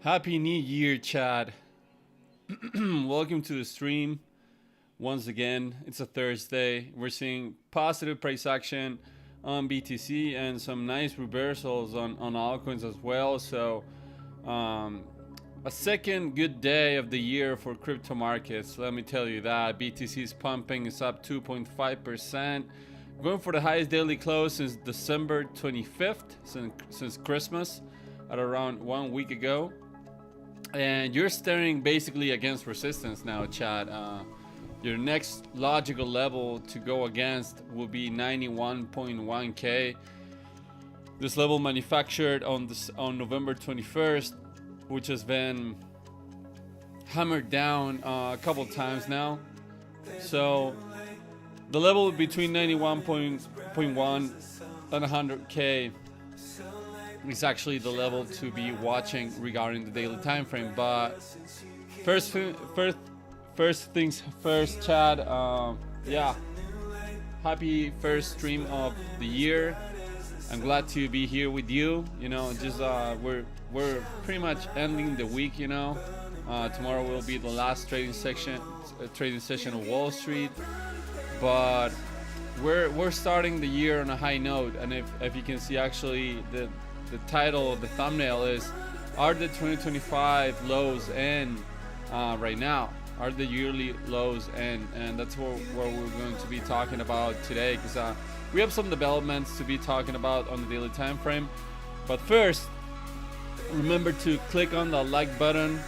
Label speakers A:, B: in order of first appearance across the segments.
A: Happy New Year, Chad. Welcome to the stream. Once again, it's a Thursday. We're seeing positive price action on BTC and some nice reversals on altcoins as well. So, a second good day of the year for crypto markets. Let me tell you that. BTC is pumping, it's up 2.5%. Going for the highest daily close since December 25th, since Christmas, at around 1 week ago. And you're staring basically against resistance now, Chad. Your next logical level to go against will be 91.1k. This level manufactured on November 21st, which has been hammered down a couple times now. So the level between 91.1 and 100K is actually the level to be watching regarding the daily time frame. But first things first, Chad. Yeah, happy first stream of the year. I'm glad to be here with you. You know, just we're pretty much ending the week. You know, tomorrow will be the last trading session of Wall Street, but we're starting the year on a high note. And if you can see, actually the title of the thumbnail is, are the 2025 lows end right now? Are the yearly lows end? And that's what we're going to be talking about today, because we have some developments to be talking about on the daily time frame. But first, remember to click on the like button.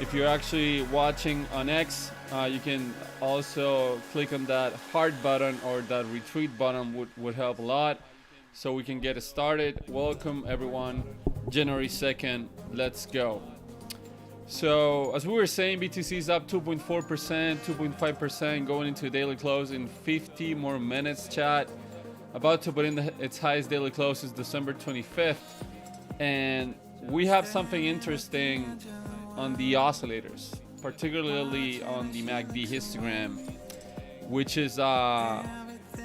A: If you're actually watching on X, you can also click on that heart button, or that retweet button would help a lot, so we can get it started. Welcome everyone. January 2nd, let's go. So as we were saying, BTC is up 2.4%, 2.5% going into daily close in 50 more minutes, chat. About to put in its highest daily close is December 25th. And we have something interesting on the oscillators, particularly on the MACD histogram, which is a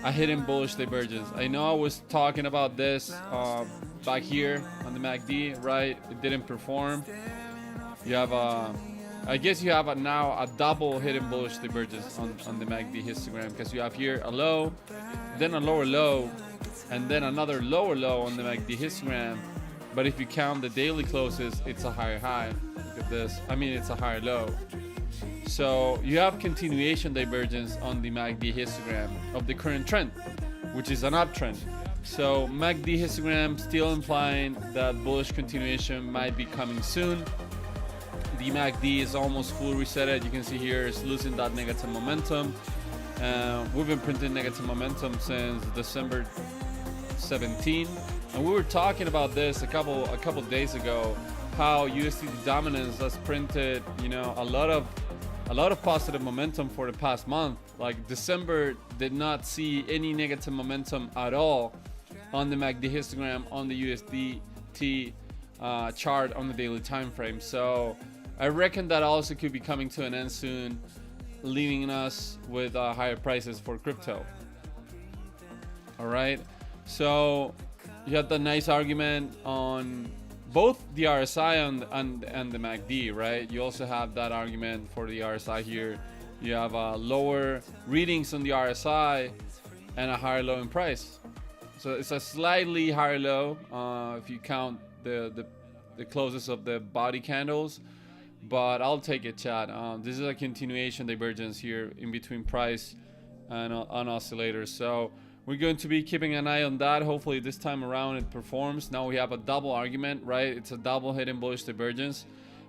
A: hidden bullish divergence. I know I was talking about this back here on the MACD, right? It didn't perform. You have I guess you have now a double hidden bullish divergence on the MACD histogram, because you have here a low, then a lower low, and then another lower low on the MACD histogram. But if you count the daily closes, it's a higher high. Look at this. I mean, it's a higher low. So you have continuation divergence on the MACD histogram of the current trend, which is an uptrend. So MACD histogram still implying that bullish continuation might be coming soon. The MACD is almost full resetted. You can see here it's losing that negative momentum. We've been printing negative momentum since December 17, and we were talking about this a couple days ago, how USDT dominance has printed, you know, a lot of positive momentum for the past month. Like December did not see any negative momentum at all on the MACD histogram, on the USDT chart on the daily time frame. So I reckon that also could be coming to an end soon, leaving us with higher prices for crypto. All right, so you have the nice argument on both the RSI and the MACD, right? You also have that argument for the RSI here. You have lower readings on the RSI and a higher low in price. So it's a slightly higher low if you count the closes of the body candles. But I'll take it, chat. This is a continuation divergence here in between price and on oscillators. So we're going to be keeping an eye on that. Hopefully this time around it performs. Now we have a double argument, right? It's a double hidden bullish divergence.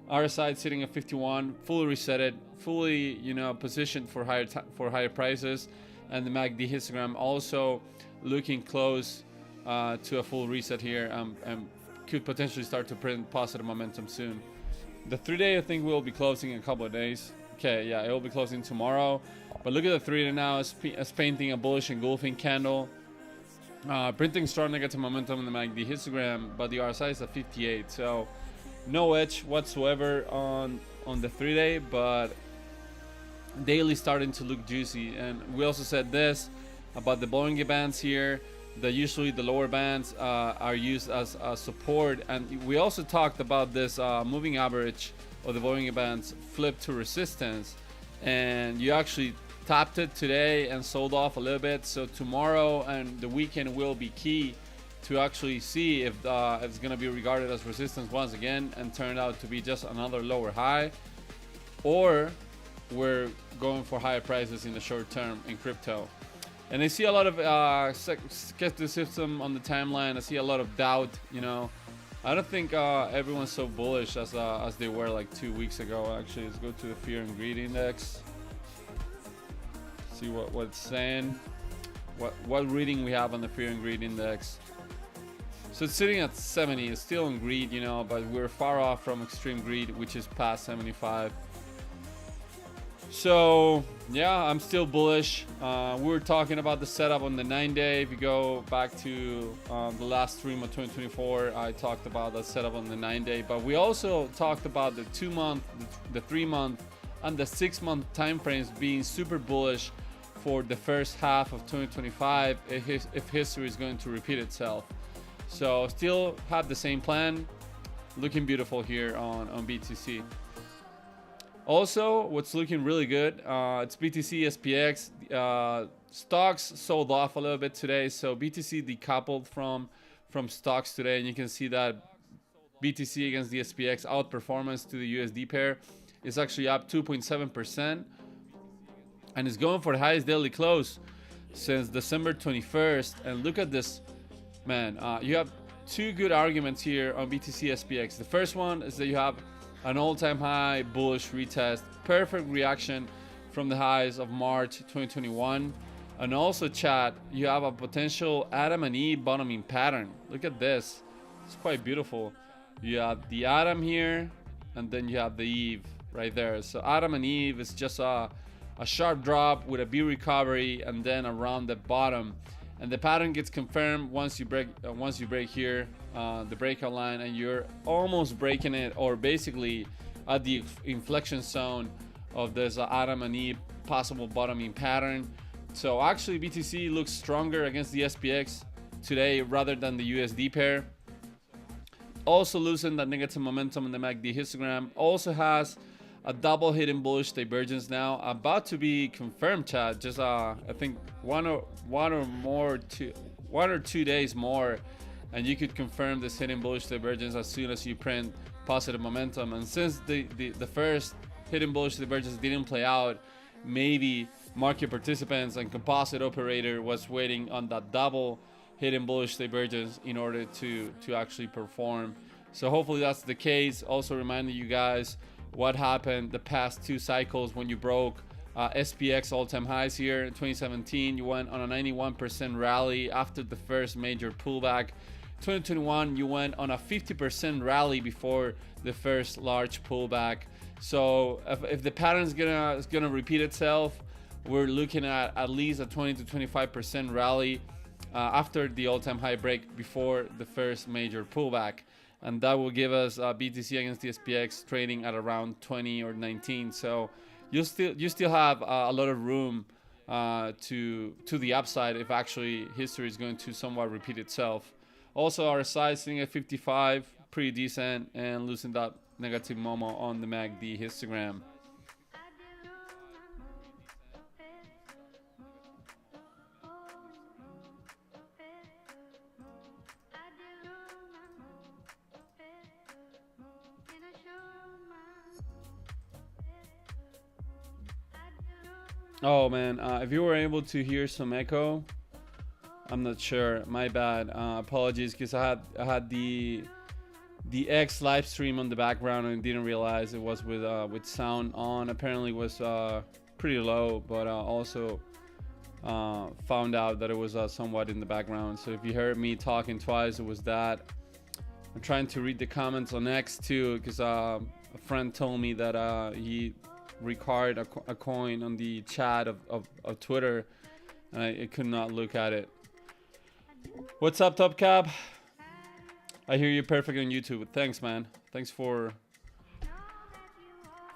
A: RSI sitting at 51, fully resetted, fully, you know, positioned for higher prices, and the MACD histogram also looking close to a full reset here, and could potentially start to print positive momentum soon. The 3-day, I think, will be closing in a couple of days. Okay, yeah, it will be closing tomorrow. But look at the 3-day now as painting a bullish engulfing candle. Printing strong negative momentum in the MACD histogram, but the RSI is at 58. So no edge whatsoever on the 3-day, but daily starting to look juicy. And we also said this about the Bollinger Bands here, that usually the lower bands are used as support. And we also talked about this moving average of the Bollinger Bands flip to resistance, and you actually tapped it today and sold off a little bit. So tomorrow and the weekend will be key to actually see if it's going to be regarded as resistance once again and turn out to be just another lower high, or we're going for higher prices in the short term in crypto. And I see a lot of skepticism on the timeline. I see a lot of doubt. You know, I don't think everyone's so bullish as they were like 2 weeks ago. Actually, let's go to the Fear and Greed Index. See what it's saying. What reading we have on the Fear and Greed Index. So it's sitting at 70. It's still in greed, you know, but we're far off from extreme greed, which is past 75. So yeah, I'm still bullish. We were talking about the setup on the 9-day. If you go back to the last stream of 2024, I talked about that setup on the 9-day. But we also talked about the 2-month, the 3-month, and the 6-month time frames being super bullish for the first half of 2025 if history is going to repeat itself. So still have the same plan. Looking beautiful here on BTC. Also, what's looking really good, it's BTC SPX. Stocks sold off a little bit today, so BTC decoupled from stocks today, and you can see that BTC against the SPX outperformance to the USD pair is actually up 2.7%, and it's going for the highest daily close since December 21st. And look at this, man. You have two good arguments here on BTC SPX. The first one is that you have an all-time high bullish retest, perfect reaction from the highs of March 2021. And also, chat, you have a potential Adam and Eve bottoming pattern. Look at this. It's quite beautiful. You have the Adam here, and then you have the Eve right there. So Adam and Eve is just a sharp drop with a B recovery, and then around the bottom. And the pattern gets confirmed once you break here, the breakout line, and you're almost breaking it, or basically at the inflection zone of this Adam and Eve possible bottoming pattern. So actually BTC looks stronger against the SPX today rather than the USD pair. Also losing that negative momentum in the MACD histogram. Also has a double hidden bullish divergence now, about to be confirmed, chat. Just I think one or two days more, and you could confirm this hidden bullish divergence as soon as you print positive momentum. And since the first hidden bullish divergence didn't play out, maybe market participants and composite operator was waiting on that double hidden bullish divergence in order to actually perform. So hopefully that's the case. Also reminding you guys what happened the past two cycles when you broke SPX all-time highs here in 2017. You went on a 91% rally after the first major pullback. 2021, you went on a 50% rally before the first large pullback. So if the pattern is gonna repeat itself, we're looking at least a 20 to 25% rally after the all-time high break before the first major pullback. And that will give us BTC against the SPX trading at around 20 or 19. So you still have a lot of room to the upside if actually history is going to somewhat repeat itself. Also, our size sitting at 55, pretty decent, and losing that negative momo on the MACD histogram. Oh man, if you were able to hear some echo, I'm not sure. My bad. Apologies, because I had the X live stream on the background and didn't realize it was with sound on. Apparently, it was pretty low, but also found out that it was somewhat in the background. So if you heard me talking twice, it was that. I'm trying to read the comments on X too, because a friend told me that he required a coin on the chat of Twitter, and I could not look at it. What's up, Top Cap? I hear you perfect on YouTube. Thanks, man. Thanks for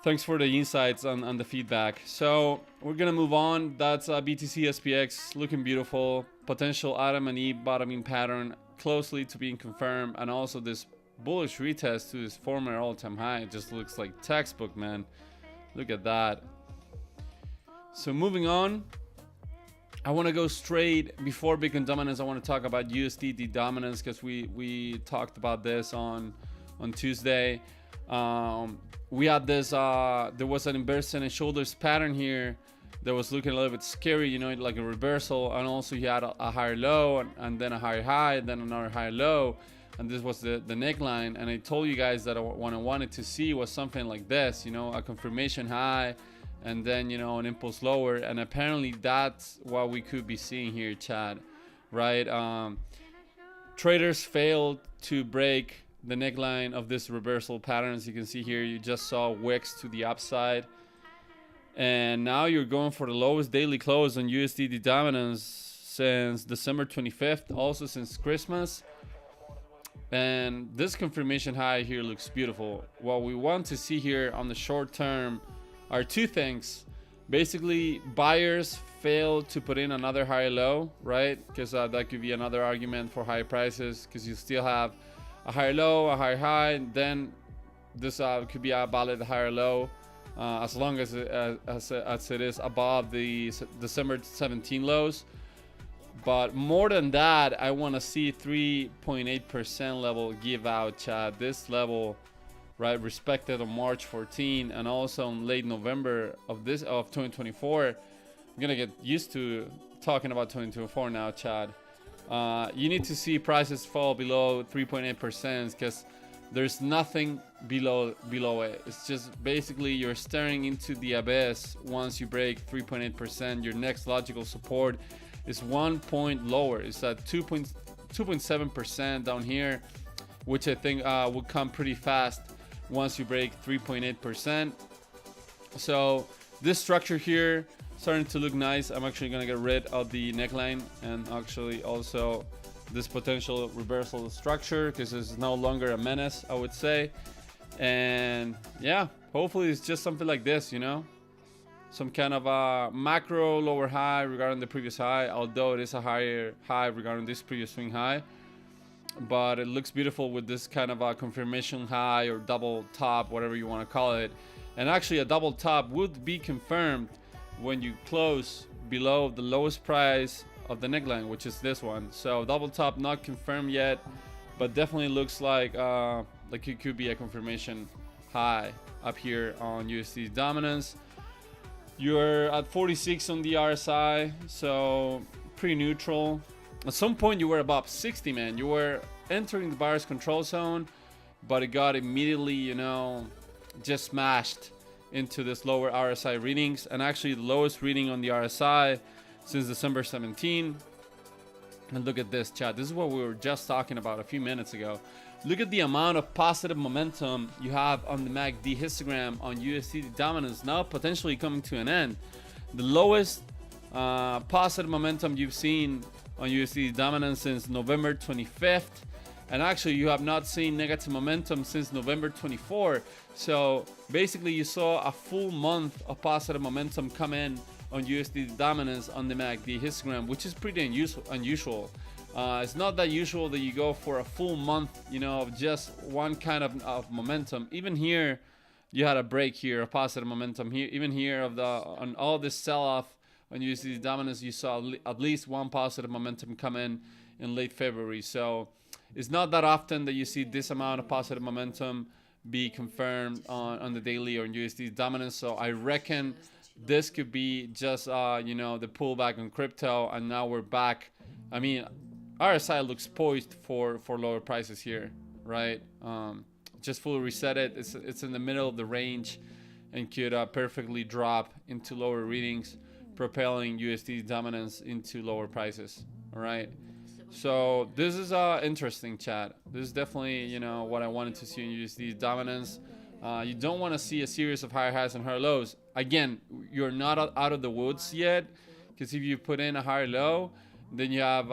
A: the insights on the feedback. So we're gonna move on. That's BTC SPX looking beautiful. Potential Adam and Eve bottoming pattern closely to being confirmed, and also this bullish retest to this former all-time high. It just looks like textbook, man. Look at that. So moving on, I want to go straight before Bitcoin dominance. I want to talk about USDT dominance, because we talked about this on Tuesday. We had this there was an inverse head and shoulders pattern here that was looking a little bit scary, you know, like a reversal, and also you had a higher low and then a higher high and then another higher low, and this was the neckline. And I told you guys that what I wanted to see was something like this, you know, a confirmation high and then, you know, an impulse lower. And apparently that's what we could be seeing here, Chad, right? traders failed to break the neckline of this reversal pattern. As you can see here, you just saw wicks to the upside, and now you're going for the lowest daily close on USD dominance since December 25th, also since Christmas. And this confirmation high here looks beautiful. What we want to see here on the short term are two things. Basically, buyers fail to put in another higher low, right? Because that could be another argument for higher prices, because you still have a higher low, a higher high, and then this could be a valid higher low, as long as it is above the December 17 lows. But more than that, I want to see 3.8% level give out, Chad. This level, right, respected on March 14 and also in late November of 2024. I'm gonna get used to talking about 2024 now, Chad. You need to see prices fall below 3.8% because there's nothing below it. It's just basically you're staring into the abyss. Once you break 3.8%, your next logical support is 1 point lower. It's at 2.7% down here, which I think will come pretty fast once you break 3.8%. So this structure here starting to look nice. I'm actually gonna get rid of the neckline and actually also this potential reversal structure, because it's no longer a menace, I would say. And yeah, hopefully it's just something like this, you know, some kind of a macro lower high regarding the previous high, although it is a higher high regarding this previous swing high. But it looks beautiful with this kind of a confirmation high or double top, whatever you want to call it. And actually a double top would be confirmed when you close below the lowest price of the neckline, which is this one. So double top not confirmed yet, but definitely looks like it could be a confirmation high up here on USD dominance. You're at 46 on the RSI, so pretty neutral. At some point you were above 60, man. You were entering the buyer's control zone, but it got immediately, you know, just smashed into this lower RSI readings, and actually the lowest reading on the RSI since December 17. And look at this, chat. This is what we were just talking about a few minutes ago. Look at the amount of positive momentum you have on the MACD histogram on USD dominance now potentially coming to an end. The lowest positive momentum you've seen on USD dominance since November 25th, and actually you have not seen negative momentum since November 24. So basically you saw a full month of positive momentum come in on USD dominance on the MACD histogram, which is pretty unusual. It's not that usual that you go for a full month, you know, of just one kind of momentum. Even here, you had a break here, a positive momentum here. Even here, on all this sell-off on USD dominance, you saw at least one positive momentum come in late February. So it's not that often that you see this amount of positive momentum be confirmed on the daily or on USD dominance. So I reckon this could be just you know, the pullback on crypto, and now we're back. I mean, RSI looks poised for lower prices here, right? Just fully reset it. It's in the middle of the range and could perfectly drop into lower readings, propelling USD dominance into lower prices. All right. So this is interesting, chat. This is definitely, you know, what I wanted to see in USD dominance. You don't want to see a series of higher highs and higher lows. Again, you're not out of the woods yet, because if you put in a higher low, then you have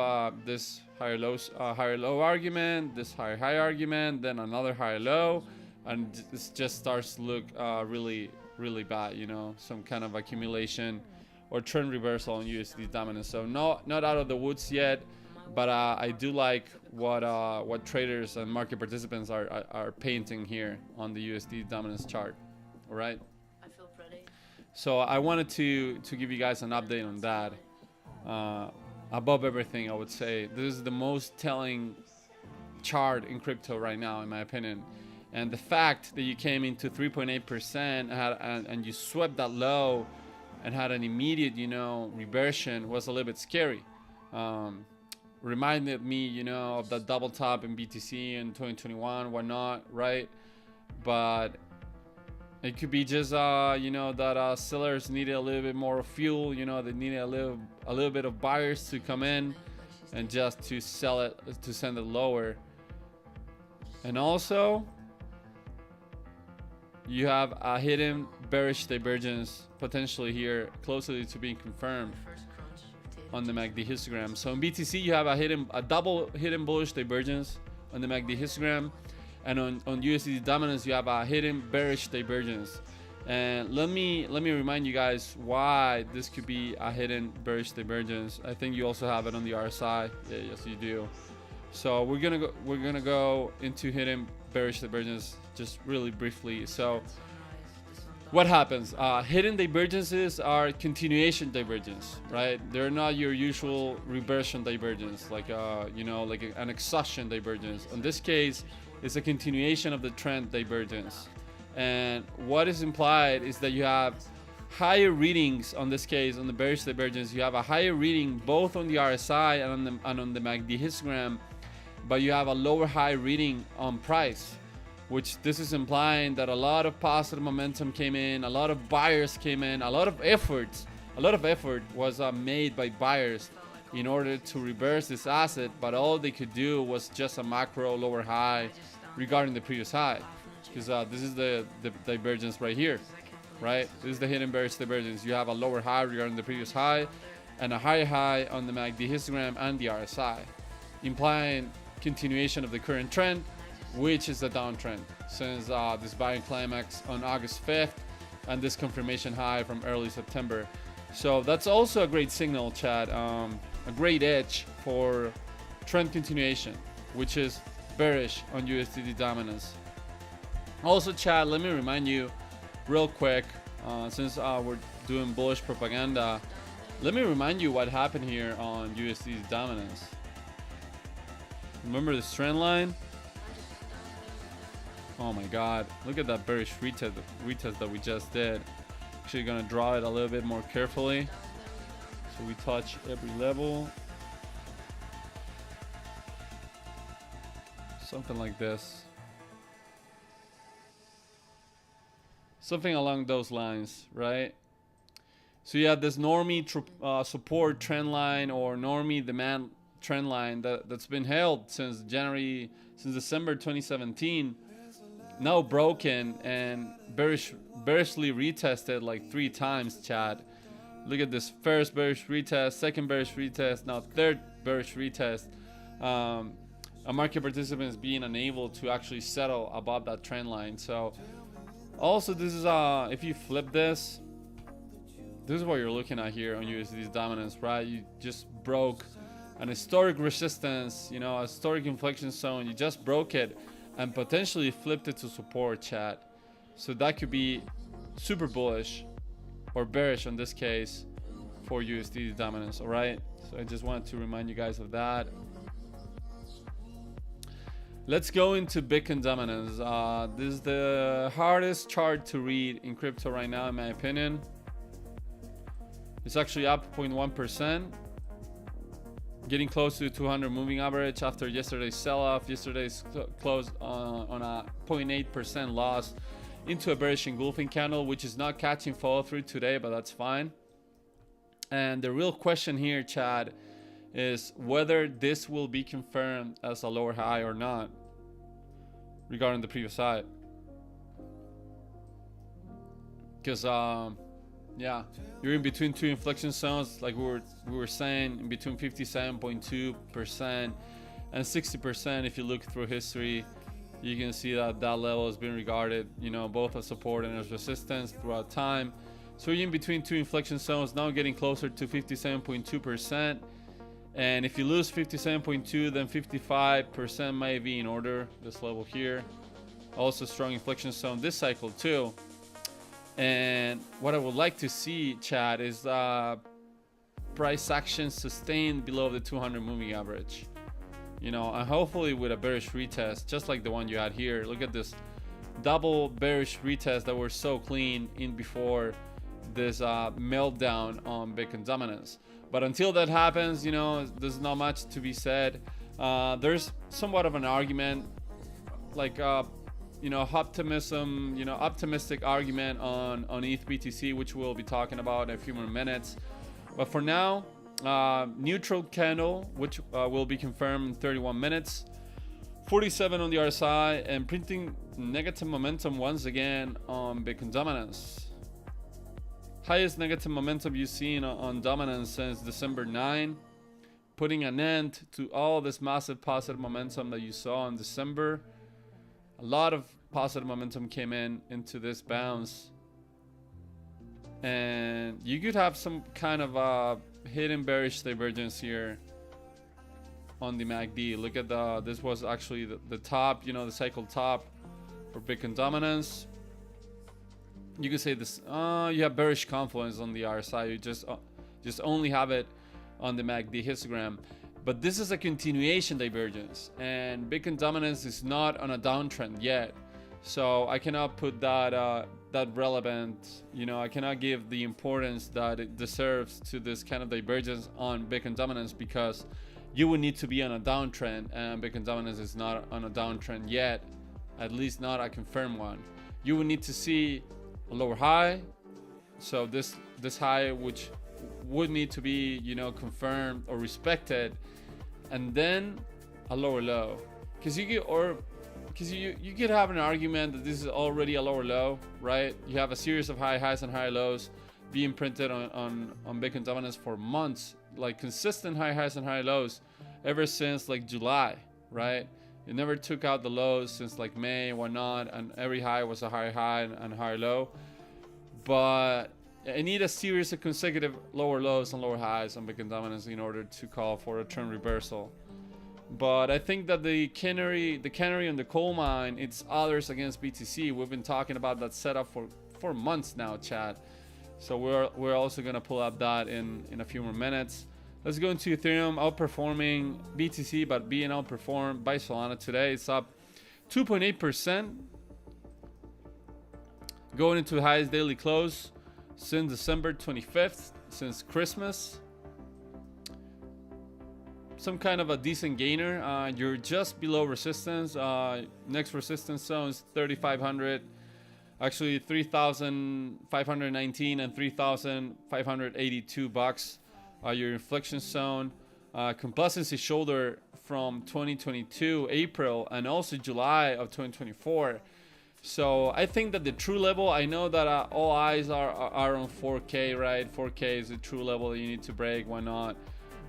A: this higher low argument, this higher high argument, then another higher low, and this just starts to look really, really bad. You know, some kind of accumulation or trend reversal on USD dominance. So not out of the woods yet, but I do like what traders and market participants are painting here on the USD dominance chart. All right.
B: I feel pretty.
A: So I wanted to give you guys an update on that. Above everything, I would say this is the most telling chart in crypto right now, in my opinion. And the fact that you came into 3.8% and you swept that low and had an immediate, you know, reversion was a little bit scary. Reminded me, you know, of that double top in BTC in 2021, whatnot, right? But it could be just, you know, that sellers needed a little bit more fuel. You know, they needed a little bit of buyers to come in and just to sell it, to send it lower. And also you have a hidden bearish divergence potentially here, closely to being confirmed on the MACD histogram. So in BTC you have a double hidden bullish divergence on the MACD histogram, and on USD dominance you have a hidden bearish divergence. And let me remind you guys why this could be a hidden bearish divergence. I think you also have it on the RSI. Yeah, yes you do. So we're gonna go into hidden bearish divergence just really briefly. So what happens? Hidden divergences are continuation divergence, right? They're not your usual reversion divergence, like like an exhaustion divergence. In this case, it's a continuation of the trend divergence. And what is implied is that you have higher readings on this case, on the bearish divergence. You have a higher reading both on the RSI and on the MACD histogram, but you have a lower high reading on price, which this is implying that a lot of positive momentum came in, a lot of buyers came in, a lot of effort was made by buyers in order to reverse this asset, but all they could do was just a macro lower high regarding the previous high. Because this is the divergence right here, right? This is the hidden bearish divergence. You have a lower high regarding the previous high and a higher high on the MACD histogram and the RSI, implying continuation of the current trend, which is the downtrend since this buying climax on August 5th and this confirmation high from early September. So that's also a great signal, Chad, a great edge for trend continuation, which is bearish on USDT dominance. Also, Chad, let me remind you real quick, since we're doing bullish propaganda, let me remind you what happened here on USDT dominance. Remember this trend line? Oh my god, look at that bearish retest that we just did. Actually gonna draw it a little bit more carefully so we touch every level. Something like this. Something along those lines, right? So you have this normie support trend line or normie demand trend line that's been held since December 2017, now broken and bearishly retested like 3 times, Chad. Look at this first bearish retest, second bearish retest, now third bearish retest. A market participants being unable to actually settle above that trend line. So also this is if you flip this is what you're looking at here on USD's dominance, right? You just broke an historic resistance, a historic inflection zone. You just broke it and potentially flipped it to support, chat. So that could be super bullish or bearish in this case for USD dominance. All right, so I just wanted to remind you guys of that. Let's go into Bitcoin dominance. This is the hardest chart to read in crypto right now, in my opinion. It's actually up 0.1%, getting close to the 200 moving average after yesterday's sell-off. Yesterday's closed on a 0.8% loss into a bearish engulfing candle, which is not catching follow through today, but that's fine. And the real question here, Chad, is whether this will be confirmed as a lower high or not regarding the previous high. Because yeah, you're in between 2 inflection zones, like we were saying, in between 57.2% and 60%. If you look through history, you can see that that level has been regarded, both as support and as resistance throughout time. So you're in between 2 inflection zones, now getting closer to 57.2%. And if you lose 57.2, then 55% might be in order, this level here. Also strong inflection zone this cycle too. And what I would like to see, Chad, is price action sustained below the 200 moving average. And hopefully with a bearish retest, just like the one you had here. Look at this double bearish retest that were so clean in before this meltdown on Bitcoin dominance. But until that happens, there's not much to be said. There's somewhat of an argument, like optimism, optimistic argument on ETH BTC, which we'll be talking about in a few more minutes. But for now, Neutral candle, which will be confirmed in 31 minutes. 47 on the RSI, and printing negative momentum once again on Bitcoin dominance. Highest negative momentum you've seen on dominance since December 9, putting an end to all this massive positive momentum that you saw in December. A lot of positive momentum came into this bounce, and you could have some kind of hidden bearish divergence here on the MACD. Look at this was actually the top, the cycle top for Bitcoin dominance. You could say this, you have bearish confluence on the RSI. You just only have it on the MACD histogram. But this is a continuation divergence, and Bitcoin dominance is not on a downtrend yet. So I cannot put that relevant, I cannot give the importance that it deserves to this kind of divergence on Bitcoin dominance, because you would need to be on a downtrend, and Bitcoin dominance is not on a downtrend yet, at least not a confirmed one. You would need to see a lower high, so this high, which would need to be confirmed or respected, and then a lower low, because you could have an argument that this is already a lower low, right? You have a series of high highs and high lows being printed on Bitcoin dominance for months, like consistent high highs and high lows ever since like July, right? It never took out the lows since like May and whatnot, and every high was a high high and high low. But I need a series of consecutive lower lows and lower highs on Bitcoin dominance in order to call for a trend reversal. But I think that the canary on the coal mine, it's others against BTC. We've been talking about that setup for months now, chat. So we're also gonna pull up that in a few more minutes. Let's go into Ethereum, outperforming BTC, but being outperformed by Solana today. It's up 2.8%, going into the highest daily close since December 25th, since Christmas. Some kind of a decent gainer. You're just below resistance. Next resistance zone is 3,500. Actually, 3,519 and 3,582 bucks. Your inflection zone. Complacency shoulder from 2022 April and also July of 2024. So I think that the true level, I know that all eyes are on 4K, right? 4K is the true level that you need to break. Why not?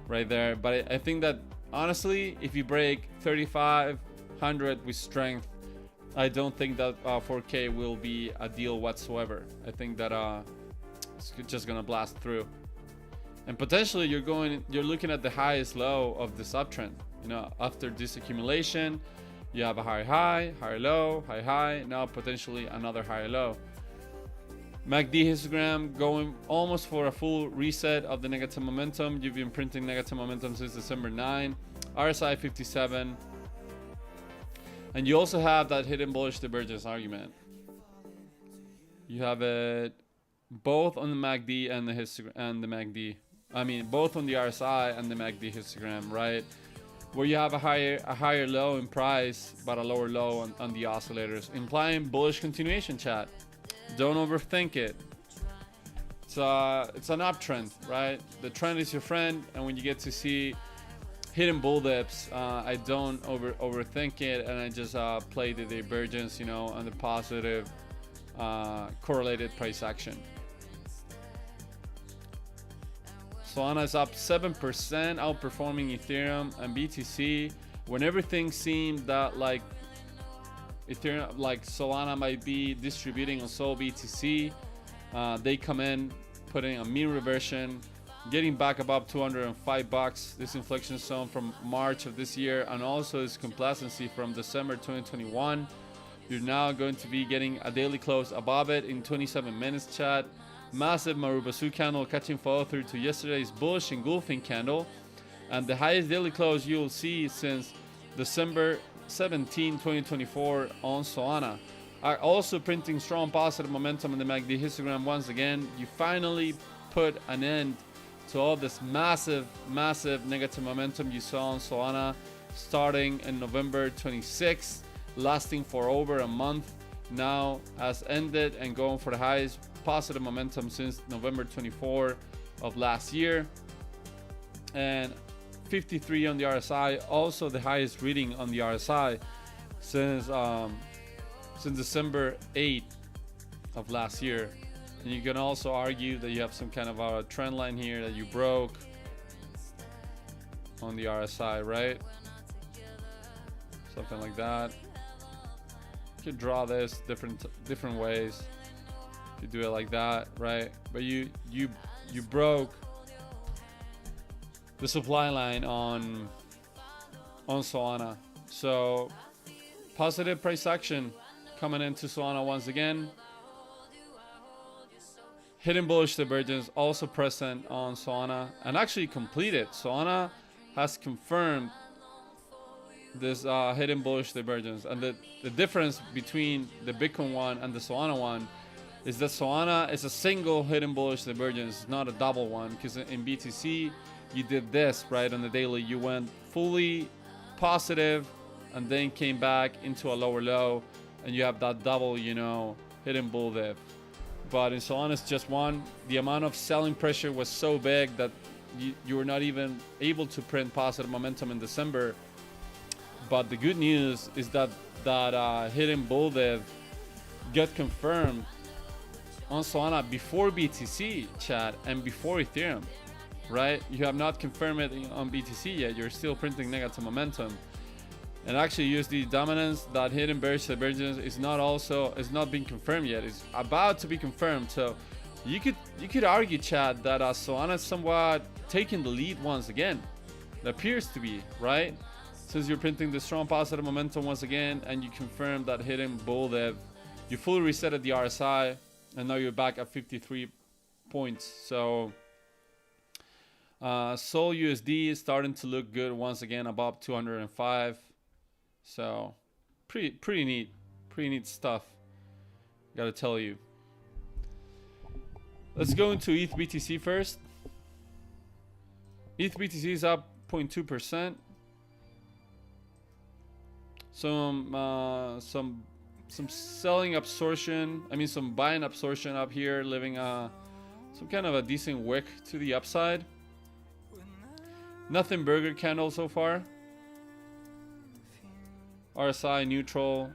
A: Right there. But I think that honestly, if you break 3,500 with strength, I don't think that 4K will be a deal whatsoever. I think that it's just gonna blast through, and potentially you're looking at the highest low of this uptrend. After this accumulation, you have a higher high, higher low, high high. Now potentially another higher low. MACD histogram going almost for a full reset of the negative momentum. You've been printing negative momentum since December 9. RSI 57. And you also have that hidden bullish divergence argument. You have it both on the MACD and the histogram and the MACD. I mean, both on the RSI and the MACD histogram, right? Where you have a higher low in price, but a lower low on the oscillators, implying bullish continuation, chat. Don't overthink it. It's an uptrend, right? The trend is your friend, and when you get to see hidden bull dips, I don't overthink it, and I just play the divergence, on the positive correlated price action. Solana is up 7%, outperforming Ethereum and BTC. When everything seemed that like Ethereum, like Solana might be distributing on Sol BTC, they come in, putting a mean reversion, getting back above 205 bucks. This inflection zone from March of this year, and also its complacency from December 2021. You're now going to be getting a daily close above it in 27 minutes, chat. Massive Marubosu candle catching follow through to yesterday's bullish engulfing candle, and the highest daily close you'll see since December 17, 2024 on Solana. Are also printing strong positive momentum in the MACD histogram once again. You finally put an end to all this massive negative momentum you saw on Solana starting in November 26th, lasting for over a month now, has ended and going for the highest positive momentum since November 24 of last year. and 53 on the RSI, also the highest reading on the RSI since December 8th of last year. And you can also argue that you have some kind of a trend line here that you broke on the RSI, right? Something like that. You can draw this different ways. If you do it like that, right? But you broke the supply line on Solana. So positive price action coming into Solana once again. Hidden bullish divergence also present on Solana and actually completed. Solana has confirmed this hidden bullish divergence, and the difference between the Bitcoin one and the Solana one is that Solana is a single hidden bullish divergence, not a double one, because in BTC you did this right on the daily. You went fully positive and then came back into a lower low, and you have that double, you know, hidden bull div. But in Solana it's just one. The amount of selling pressure was so big that you were not even able to print positive momentum in December. But the good news is that hidden bull div got confirmed on Solana before BTC, chat, and before Ethereum, right? You have not confirmed it on BTC yet. You're still printing negative momentum. And actually USD dominance, that hidden bearish divergence is not being confirmed yet. It's about to be confirmed. So you could argue, chat, that Solana is somewhat taking the lead once again. It appears to be, right? Since you're printing the strong positive momentum once again, and you confirm that hidden bull div, you fully resetted the RSI, and now you're back at 53 points. So Sol USD is starting to look good once again, above 205. So pretty neat stuff, gotta tell you. Let's go into ETH BTC first. ETH BTC is up 0.2%. Some selling absorption, some buying absorption up here, leaving some kind of a decent wick to the upside. Nothing burger candle so far. RSI neutral.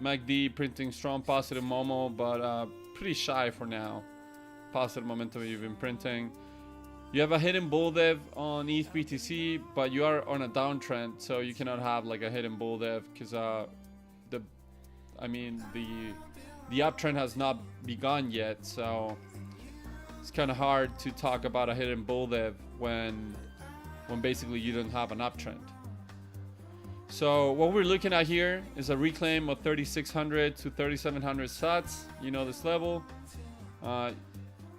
A: MACD printing strong positive Momo, but pretty shy for now. Positive momentum you've been printing. You have a hidden bull div on ETH BTC, but you are on a downtrend, so you cannot have like a hidden bull div because the uptrend has not begun yet. So it's kind of hard to talk about a hidden bull div when basically you don't have an uptrend. So what we're looking at here is a reclaim of 3,600 to 3,700 sats. You know this level.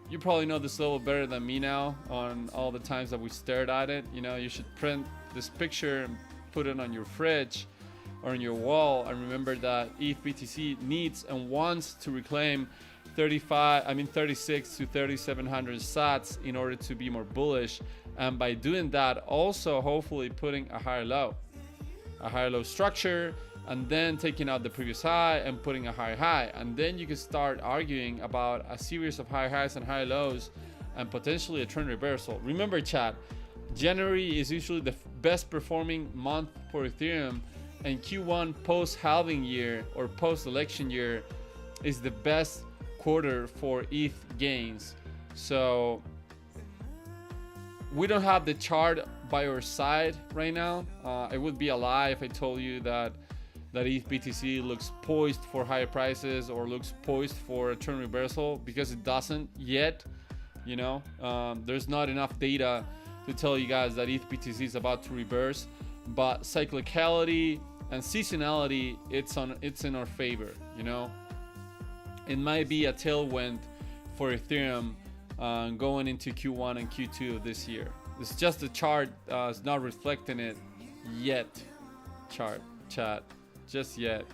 A: You probably know this level better than me now on all the times that we stared at it. You know, you should print this picture and put it on your fridge or on your wall, and remember that ETH BTC needs and wants to reclaim 36 to 3,700 sats in order to be more bullish, and by doing that also hopefully putting a higher low structure, and then taking out the previous high and putting a higher high, and then you can start arguing about a series of high highs and high lows and potentially a trend reversal. Remember, chat, January is usually the best performing month for Ethereum, and Q1 post halving year or post election year is the best quarter for ETH gains. So we don't have the chart by our side right now. It would be a lie if I told you that ETH BTC looks poised for higher prices or looks poised for a trend reversal, because it doesn't yet. You know, there's not enough data to tell you guys that ETH BTC is about to reverse, but cyclicality and seasonality, it's in our favor. You know, it might be a tailwind for Ethereum going into Q1 and Q2 of this year. It's just the chart is not reflecting it yet. Chat, just yet.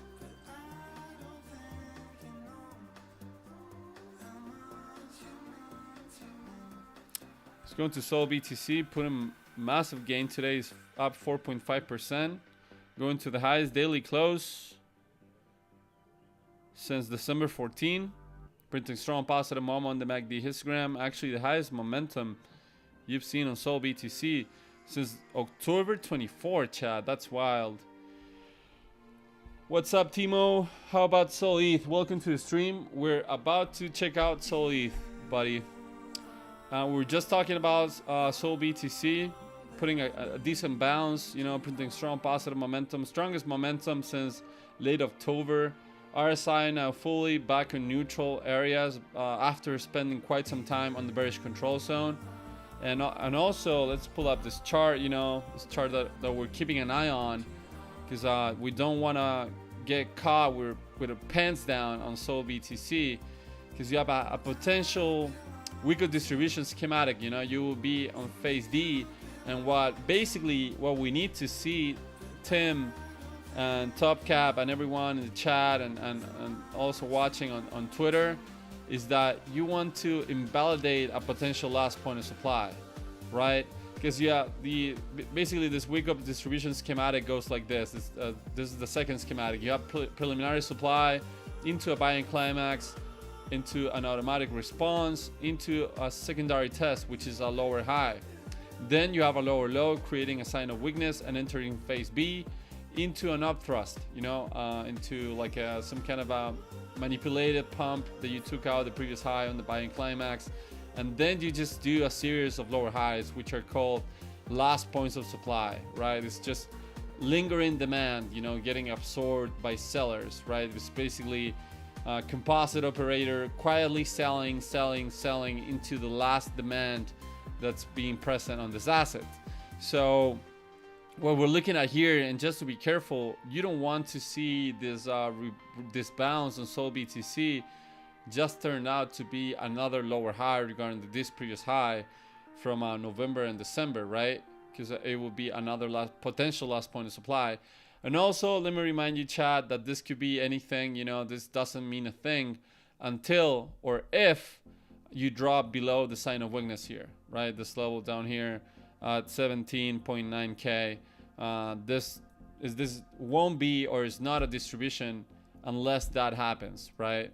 A: Let's go into Sol BTC. Putting massive gain today, is up 4.5%. Going to the highest daily close since December 14. Printing strong positive momentum on the MACD histogram. Actually, the highest momentum you've seen on Sol BTC since October 24, Chad. That's wild. What's up, Timo? How about Sol ETH? Welcome to the stream. We're about to check out Sol ETH, buddy. We were just talking about Sol BTC, putting a decent bounce, you know, printing strong positive momentum, strongest momentum since late October. RSI now fully back in neutral areas after spending quite some time on the bearish control zone. And also, let's pull up this chart, you know, this chart that we're keeping an eye on, because we don't want to get caught with our pants down on Sol BTC, because you have a potential weekly distribution schematic. You know, you will be on phase D, and what we need to see, Tim and Top Cap and everyone in the chat and also watching on Twitter, is that you want to invalidate a potential last point of supply, right? Because basically this week of distribution schematic goes like this. This is the second schematic. You have preliminary supply into a buying climax, into an automatic response, into a secondary test, which is a lower high. Then you have a lower low, creating a sign of weakness and entering phase B into an up thrust, you know, into like some kind of a manipulated pump that you took out the previous high on the buying climax. And then you just do a series of lower highs, which are called last points of supply, right? It's just lingering demand, you know, getting absorbed by sellers, right? It's basically a composite operator quietly selling into the last demand that's being present on this asset. So what we're looking at here, and just to be careful, you don't want to see this this bounce on Sol BTC just turned out to be another lower high regarding this previous high from November and December, right? Because it will be another potential last point of supply. And also, let me remind you, Chad, that this could be anything. You know, this doesn't mean a thing until or if you drop below the sign of weakness here, right? This level down here at 17.9k. This won't be, or is not a distribution unless that happens, right?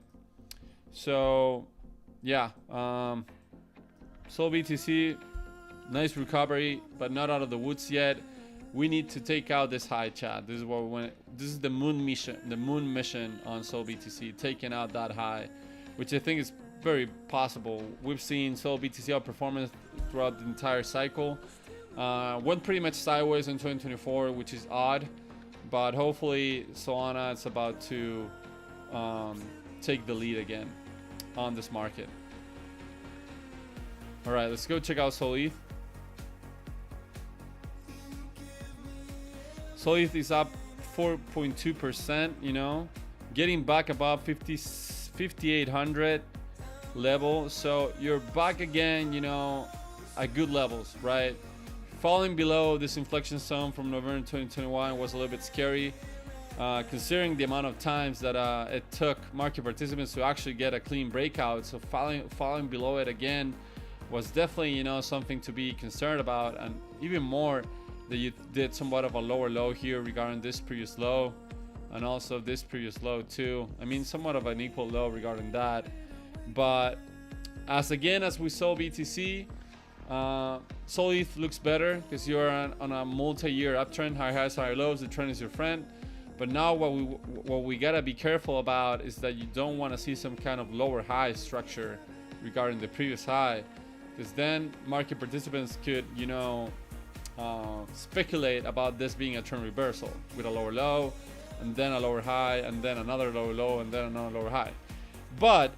A: So yeah, Sol BTC, nice recovery, but not out of the woods yet. We need to take out this high, Chat. This is what we want. This is the moon mission on Sol BTC, taking out that high, which I think is very possible. We've seen Sol BTC outperformance throughout the entire cycle. Went pretty much sideways in 2024, which is odd, but hopefully Solana is about to take the lead again on this market. All right, let's go check out Sol ETH. Sol ETH is up 4.2%, you know, getting back above 5,800 level. So you're back again, you know, at good levels, right? Falling below this inflection zone from November 2021 was a little bit scary, considering the amount of times that it took market participants to actually get a clean breakout. So falling below it again was definitely, you know, something to be concerned about, and even more that you did somewhat of a lower low here regarding this previous low, and also this previous low too. I mean, somewhat of an equal low regarding that. But as we saw BTC, Sol ETH looks better because you're on a multi-year uptrend, high highs, higher lows. The trend is your friend. But now what we gotta be careful about is that you don't want to see some kind of lower high structure regarding the previous high, because then market participants could, you know, speculate about this being a trend reversal with a lower low, and then a lower high, and then another lower low, and then another lower high. But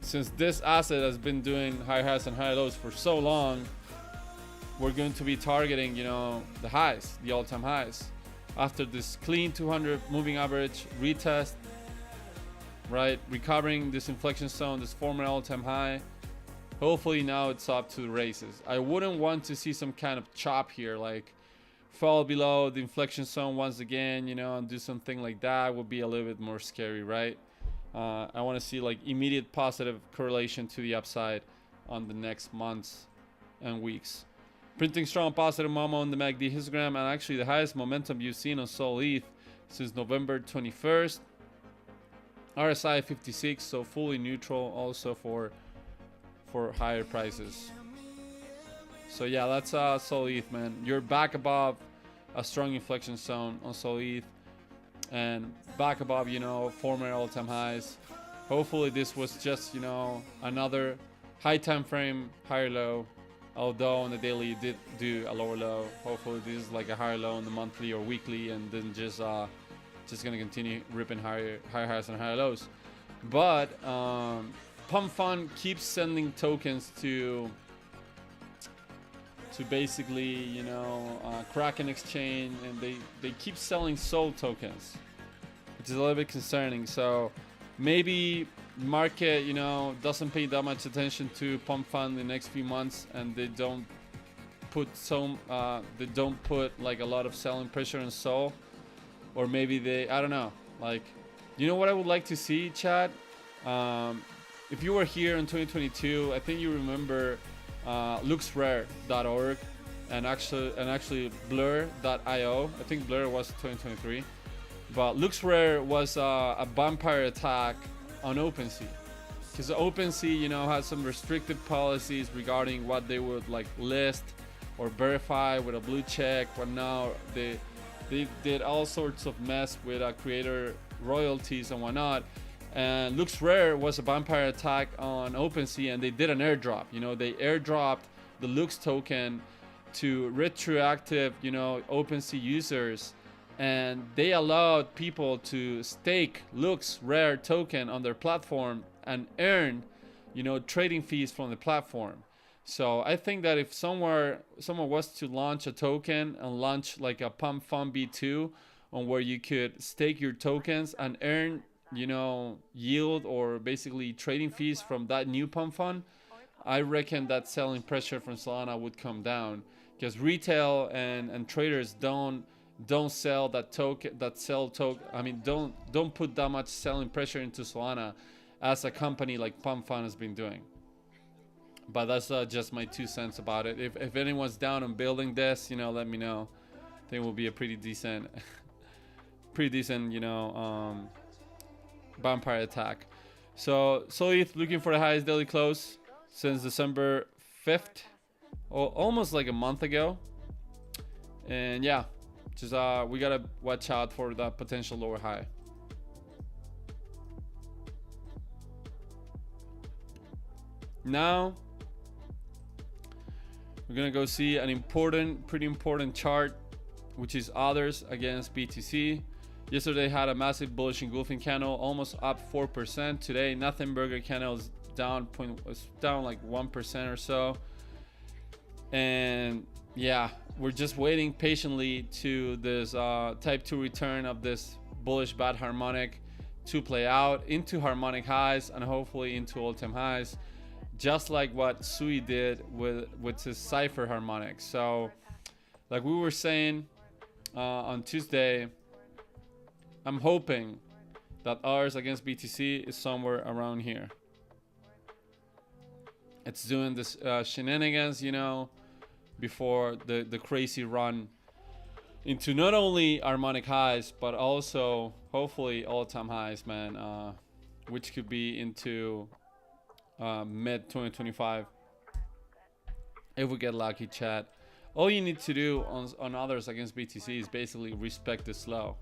A: since this asset has been doing high highs and high lows for so long, we're going to be targeting, you know, the highs, the all-time highs. After this clean 200 moving average retest, right, recovering this inflection zone, this former all-time high, hopefully now it's up to the races. I wouldn't want to see some kind of chop here, like fall below the inflection zone once again, you know, and do something like that would be a little bit more scary, right? I want to see like immediate positive correlation to the upside on the next months and weeks. Printing strong positive Momo on the MACD histogram, and actually the highest momentum you've seen on Sol ETH since November 21st. RSI 56, so fully neutral also for higher prices. So yeah, that's Sol ETH, man. You're back above a strong inflection zone on Sol ETH, and back above, you know, former all-time highs. Hopefully this was just, you know, another high time frame, higher low. Although on the daily you did do a lower low. Hopefully this is like a higher low on the monthly or weekly, and then just gonna continue ripping higher highs and higher lows. But Pump Fund keeps sending tokens to basically, you know, Kraken Exchange, and they keep selling Sol tokens, which is a little bit concerning. So maybe market, you know, doesn't pay that much attention to Pump Fund in the next few months, and they don't put like a lot of selling pressure on Sol, or maybe I don't know. Like, you know what I would like to see, Chad? If you were here in 2022, I think you remember luxrare.org and actually blur.io. I think Blur was 2023, but LuxRare was a vampire attack on OpenSea, because OpenSea, you know, has some restrictive policies regarding what they would like list or verify with a blue check. But now they did all sorts of mess with creator royalties and whatnot. And LuxRare was a vampire attack on OpenSea, and they did an airdrop. You know, they airdropped the Lux token to retroactive, you know, OpenSea users, and they allowed people to stake LuxRare token on their platform and earn, you know, trading fees from the platform. So I think that if someone was to launch a token and launch like a Pump Fund B2, on where you could stake your tokens and earn, you know, yield or basically trading fees from that new Pump Fund, I reckon that selling pressure from Solana would come down, because retail and traders don't sell that token, I mean, don't put that much selling pressure into Solana as a company like Pump Fund has been doing. But that's just my 2 cents about it. If anyone's down on building this, you know, let me know. I think it will be a pretty decent you know, vampire attack. So ETH looking for the highest daily close since December 5th, almost like a month ago. And yeah, just we gotta watch out for the potential lower high. Now we're gonna go see an pretty important chart, which is others against BTC. Yesterday had a massive bullish engulfing candle, almost up 4%. Today, nothing burger candle is down like 1% or so. And yeah, we're just waiting patiently to this type 2 return of this bullish bad harmonic to play out into harmonic highs and hopefully into all-time highs, just like what Sui did with his cipher harmonic. So like we were saying on Tuesday, I'm hoping that ours against BTC is somewhere around here. It's doing this shenanigans, you know, before the crazy run into not only harmonic highs, but also hopefully all-time highs, man, which could be into mid 2025 if we get lucky, chat. All you need to do on others against BTC is basically respect the slow.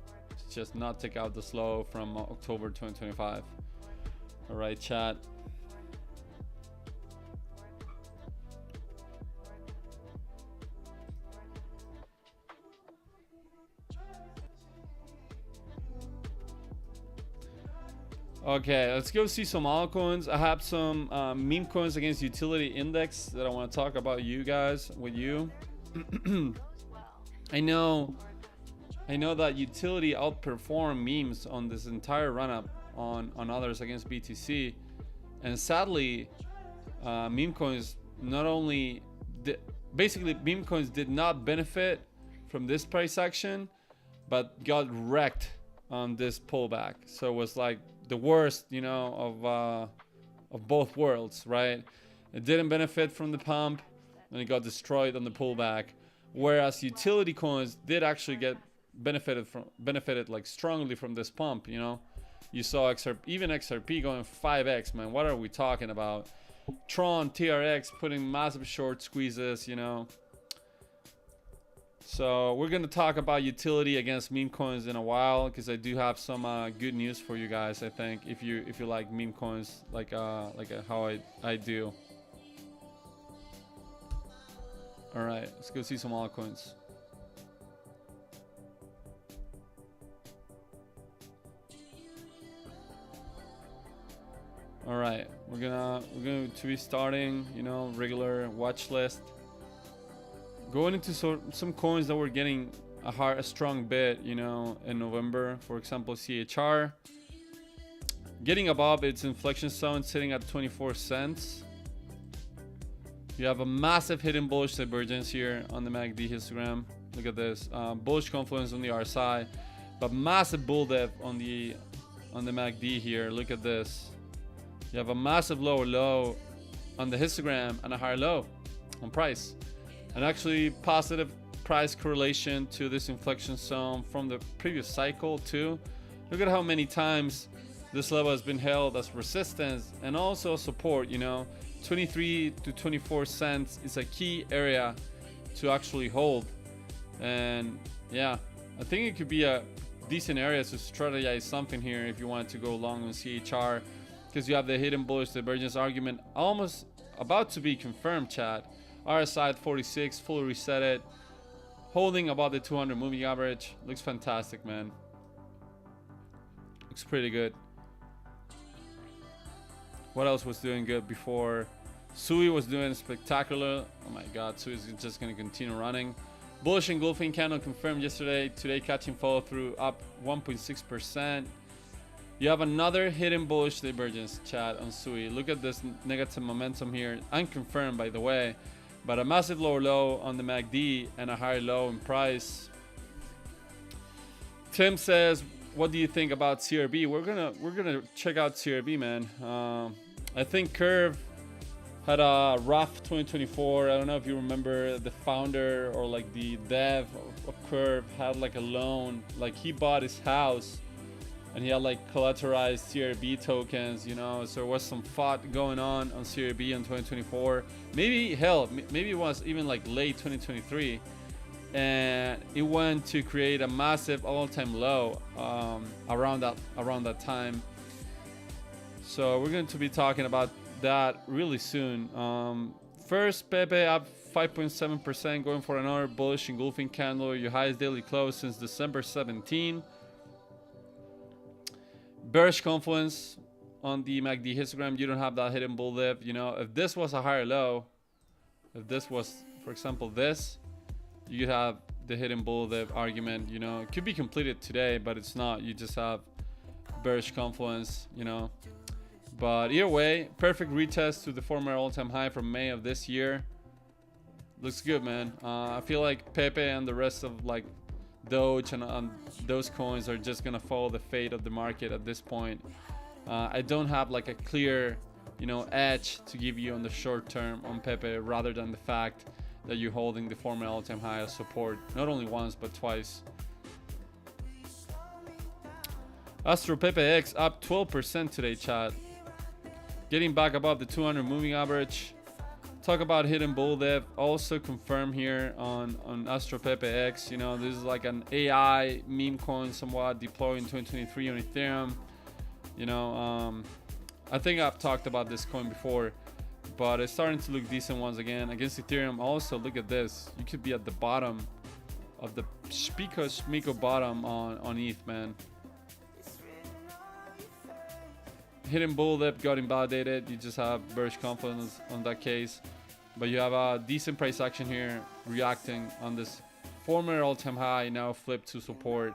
A: Just not take out the slow from October 2025. All right, chat. Okay, let's go see some altcoins. I have some meme coins against utility index that I want to talk about with you. I know that utility outperformed memes on this entire run-up on others against BTC, and sadly, meme coins meme coins did not benefit from this price action, but got wrecked on this pullback. So it was like the worst, you know, of both worlds, right? It didn't benefit from the pump, and it got destroyed on the pullback. Whereas utility coins did actually get benefited like strongly from this pump. You know, you saw even XRP going 5x, man. What are we talking about? Tron, TRX putting massive short squeezes, you know. So we're gonna talk about utility against meme coins in a while, because I do have some good news for you guys. I think if you like meme coins like how I do. All right, let's go see some altcoins. All right, we're going to be starting, you know, regular watch list. Going into some coins that were getting a strong bid, you know, in November. For example, CHR getting above its inflection zone, sitting at 24 cents. You have a massive hidden bullish divergence here on the MACD histogram. Look at this, bullish confluence on the RSI, but massive bull depth on the MACD here. Look at this. You have a massive lower low on the histogram and a higher low on price, and actually positive price correlation to this inflection zone from the previous cycle too. Look at how many times this level has been held as resistance and also support. You know, 23 to 24 cents is a key area to actually hold, and yeah, I think it could be a decent area to strategize something here if you want to go long on CHR, because you have the hidden bullish divergence argument almost about to be confirmed, chat. RSI at 46, fully reset it, holding about the 200 moving average. Looks fantastic, man. Looks pretty good. What else was doing good before? Sui was doing spectacular. Oh my god, Sui is just going to continue running. Bullish engulfing candle confirmed yesterday. Today catching follow through, up 1.6%. You have another hidden bullish divergence, chat, on Sui. Look at this negative momentum here, unconfirmed by the way, but a massive lower low on the MACD and a higher low in price. Tim says, what do you think about CRB? We're gonna check out CRB, man. I think Curve had a rough 2024. I don't know if you remember, the founder or like the dev of Curve had like a loan, like he bought his house and he had like collateralized CRB tokens, you know. So there was some fight going on CRB in 2024. Maybe maybe it was even like late 2023, and it went to create a massive all-time low around that time. So we're going to be talking about that really soon. First, Pepe up 5.7%, going for another bullish engulfing candle, your highest daily close since December 17. Bearish confluence on the MACD histogram. You don't have that hidden bull dip. You know, if this was a higher low, if this was, for example, this, you could have the hidden bull dip argument. You know, it could be completed today, but it's not. You just have bearish confluence, you know. But either way, perfect retest to the former all-time high from May of this year. Looks good, man. I feel like Pepe and the rest of like Doge and those coins are just gonna follow the fate of the market at this point. I don't have like a clear, you know, edge to give you on the short term on Pepe, rather than the fact that you're holding the former all-time high as support, not only once but twice. Astro Pepe X up 12% today, chat. Getting back above the 200 moving average. Talk about hidden bull dip, also confirmed here on Astro Pepe X. You know, this is like an AI meme coin somewhat deployed in 2023 on Ethereum. You know, I think I've talked about this coin before, but it's starting to look decent once again against Ethereum. Also, look at this. You could be at the bottom of the Schmiko bottom on ETH, man. Hidden bull dip got invalidated. You just have bearish confluence on that case, but you have a decent price action here reacting on this former all-time high, now flipped to support.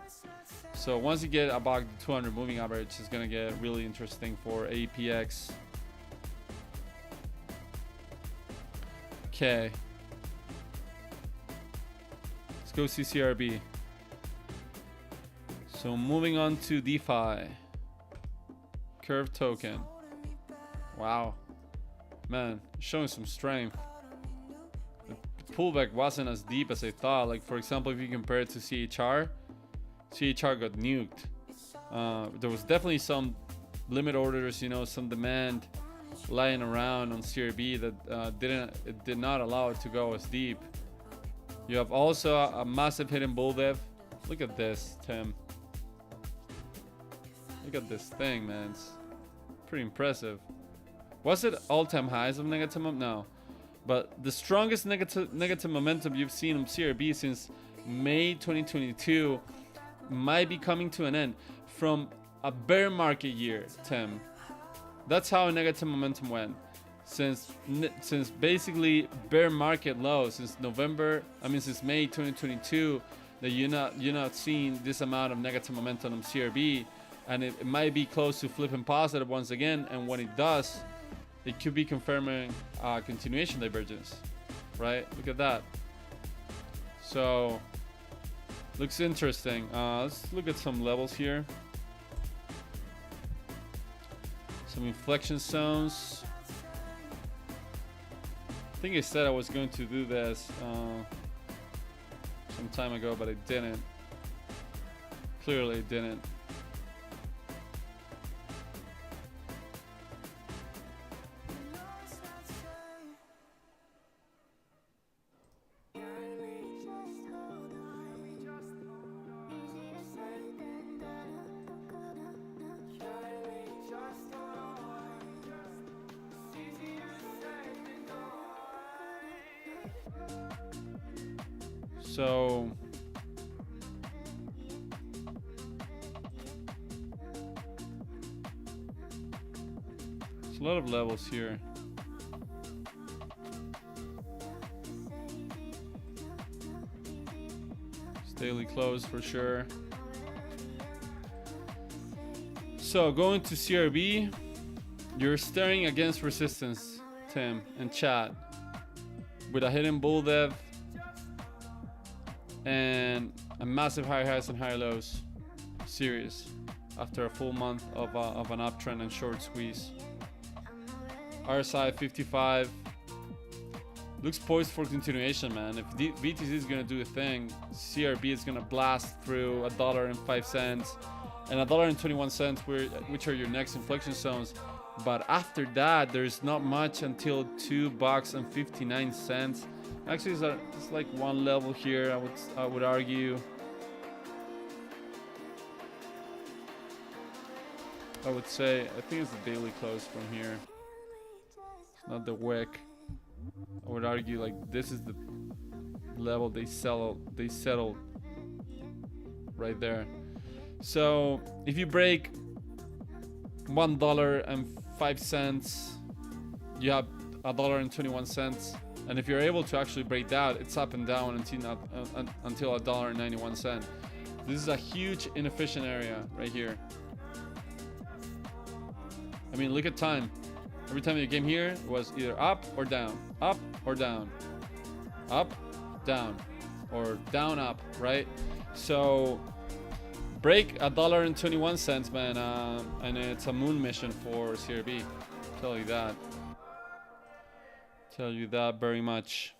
A: So once you get above the 200 moving average, it's gonna get really interesting for APX. Okay, let's go see CRB. So moving on to DeFi. Curve token. Wow, man, showing some strength. The pullback wasn't as deep as I thought. Like, for example, if you compare it to CHR got nuked. There was definitely some limit orders, you know, some demand lying around on CRB that did not allow it to go as deep. You have also a massive hidden bull dev. Look at this, Tim. Look at this thing, man. It's pretty impressive. Was it all-time highs of negative momentum? No. But the strongest negative momentum you've seen on CRB since May 2022 might be coming to an end from a bear market year, Tim. That's how negative momentum went. Since basically bear market low since since May 2022, that you're not seeing this amount of negative momentum on CRB, and it might be close to flipping positive once again. And when it does, it could be confirming continuation divergence, right? Look at that. So looks interesting. Let's look at some levels here. Some inflection zones. I think I said I was going to do this some time ago, but I didn't. Clearly, I didn't. So there's a lot of levels here. It's daily close for sure. So going to CRB, you're staring against resistance, Tim, and chat, with a hidden bull dev and a massive higher highs and higher lows series after a full month of an uptrend and short squeeze. RSI 55 looks poised for continuation, man. If BTC is gonna do the thing, CRB is gonna blast through $1.05 and $1.21, which are your next inflection zones. But after that, there's not much until $2.59. Actually, it's like one level here. I would argue. I would say I think it's the daily close from here. It's not the wick. I would argue like this is the level they settled right there. So if you break $1.05, you have $1.21. And if you're able to actually break that, it's up and down until $1.91. This is a huge inefficient area right here. I mean, look at time. Every time you came here, it was either up or down, up or down, up, down, or down, up, right? So break $1.21, man, and it's a moon mission for CRB. Tell you that. Tell you that very much.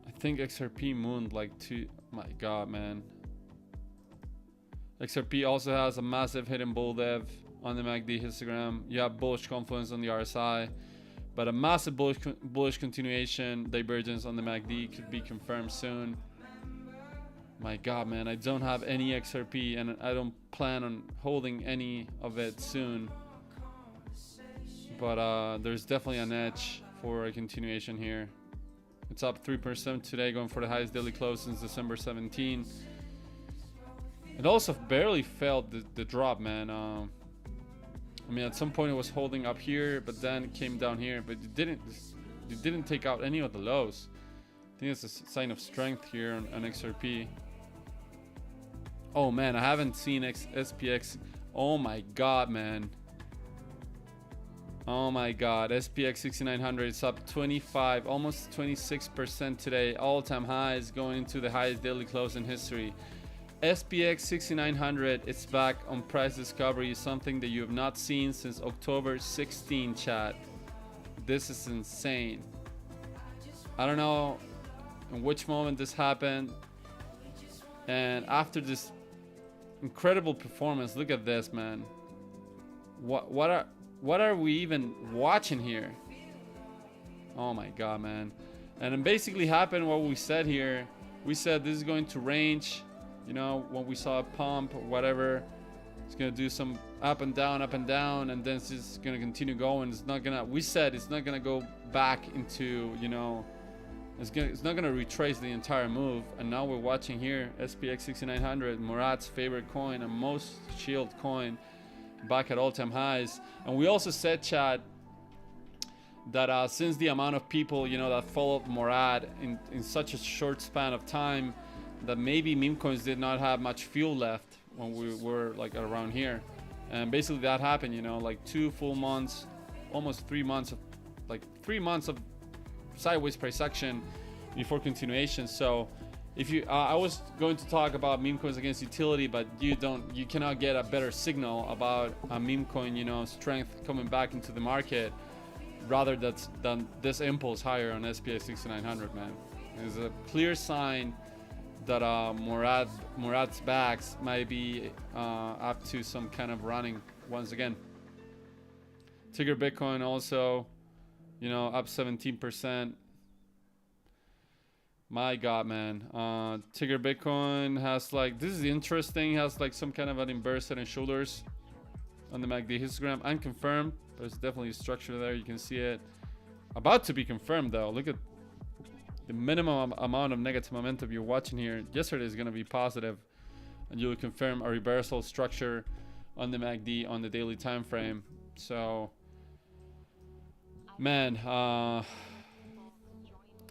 A: I think XRP mooned like my god, man. XRP also has a massive hidden bull dev on the MACD histogram. You have bullish confluence on the RSI, but a massive bullish continuation divergence on the MACD could be confirmed soon. My god, man, I don't have any XRP and I don't plan on holding any of it soon. But there's definitely an edge for a continuation here. It's up 3% today, going for the highest daily close since December 17. It also barely felt the drop, man. I mean, at some point it was holding up here, but then it came down here. But it didn't take out any of the lows. I think it's a sign of strength here on XRP. Oh man, I haven't seen SPX. Oh my god, man. Oh my god, SPX 6900 is up 25, almost 26% today. All-time highs, going into the highest daily close in history. SPX 6900 is back on price discovery, something that you have not seen since October 16, chat. This is insane. I don't know in which moment this happened, and after this incredible performance. Look at this, man. What are we even watching here? Oh my god, man. And it basically happened what we said here. We said this is going to range, you know, when we saw a pump or whatever. It's gonna do some up and down, and then it's just gonna continue going. It's not gonna, we said it's not gonna go back into, you know, it's not gonna retrace the entire move. And now we're watching here SPX 6900, Murat's favorite coin and most shielded coin, back at all-time highs. And we also said, chat, that since the amount of people, you know, that followed Murat in such a short span of time, that maybe meme coins did not have much fuel left when we were like around here. And basically that happened, you know, like 2 full months, almost 3 months of, like 3 months of sideways price action before continuation. So if you I was going to talk about meme coins against utility, but you cannot get a better signal about a meme coin, you know, strength coming back into the market rather than this impulse higher on SPX 6900, man. It's a clear sign that Murat's backs might be up to some kind of running once again. Tiger Bitcoin also, you know, up 17%. My god, man. Tiger Bitcoin has like, this is interesting, has like some kind of an inverse head and shoulders on the MACD histogram. Unconfirmed, but it's definitely a structure there. You can see it about to be confirmed though. Look at the minimum amount of negative momentum you're watching here. Yesterday is going to be positive, and you'll confirm a reversal structure on the MACD on the daily time frame. So man,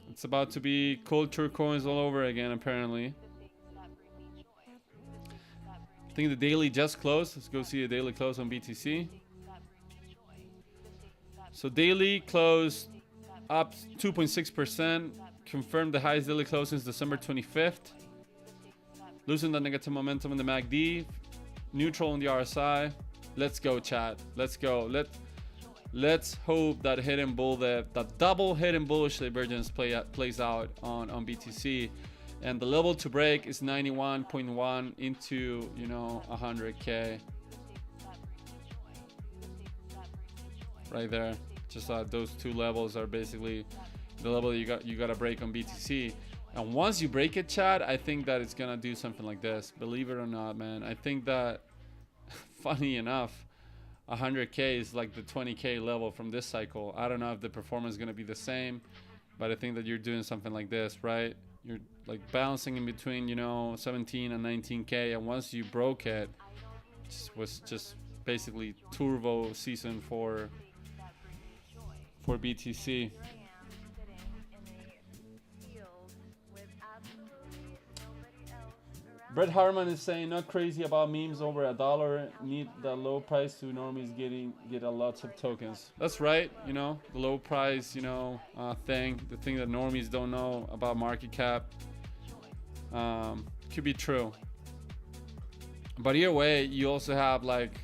A: it's about to be culture coins all over again, apparently. I think the daily just closed. Let's go see a daily close on BTC. So daily closed up 2.6%. Confirmed the highest daily close since December 25th. Losing the negative momentum in the MACD. Neutral on the RSI. Let's go, chat. Let's go. Let's hope that hidden bull, that double hidden bullish divergence plays out on BTC. And the level to break is 91.1 into, you know, 100K. Right there. Just those two levels are basically the level you gotta break on BTC. And once you break it, chat, I think that it's gonna do something like this. Believe it or not, man. I think that, funny enough, 100K is like the 20K level from this cycle. I don't know if the performance is gonna be the same, but I think that you're doing something like this, right? You're like bouncing in between, you know, 17 and 19K, and once you broke it, it was just basically turbo season for BTC. Brett Harman is saying, not crazy about memes over $1. Need the low price to normies get a lots of tokens. That's right, you know, the low price, you know, thing, the thing that normies don't know about market cap, could be true. But either way, you also have like,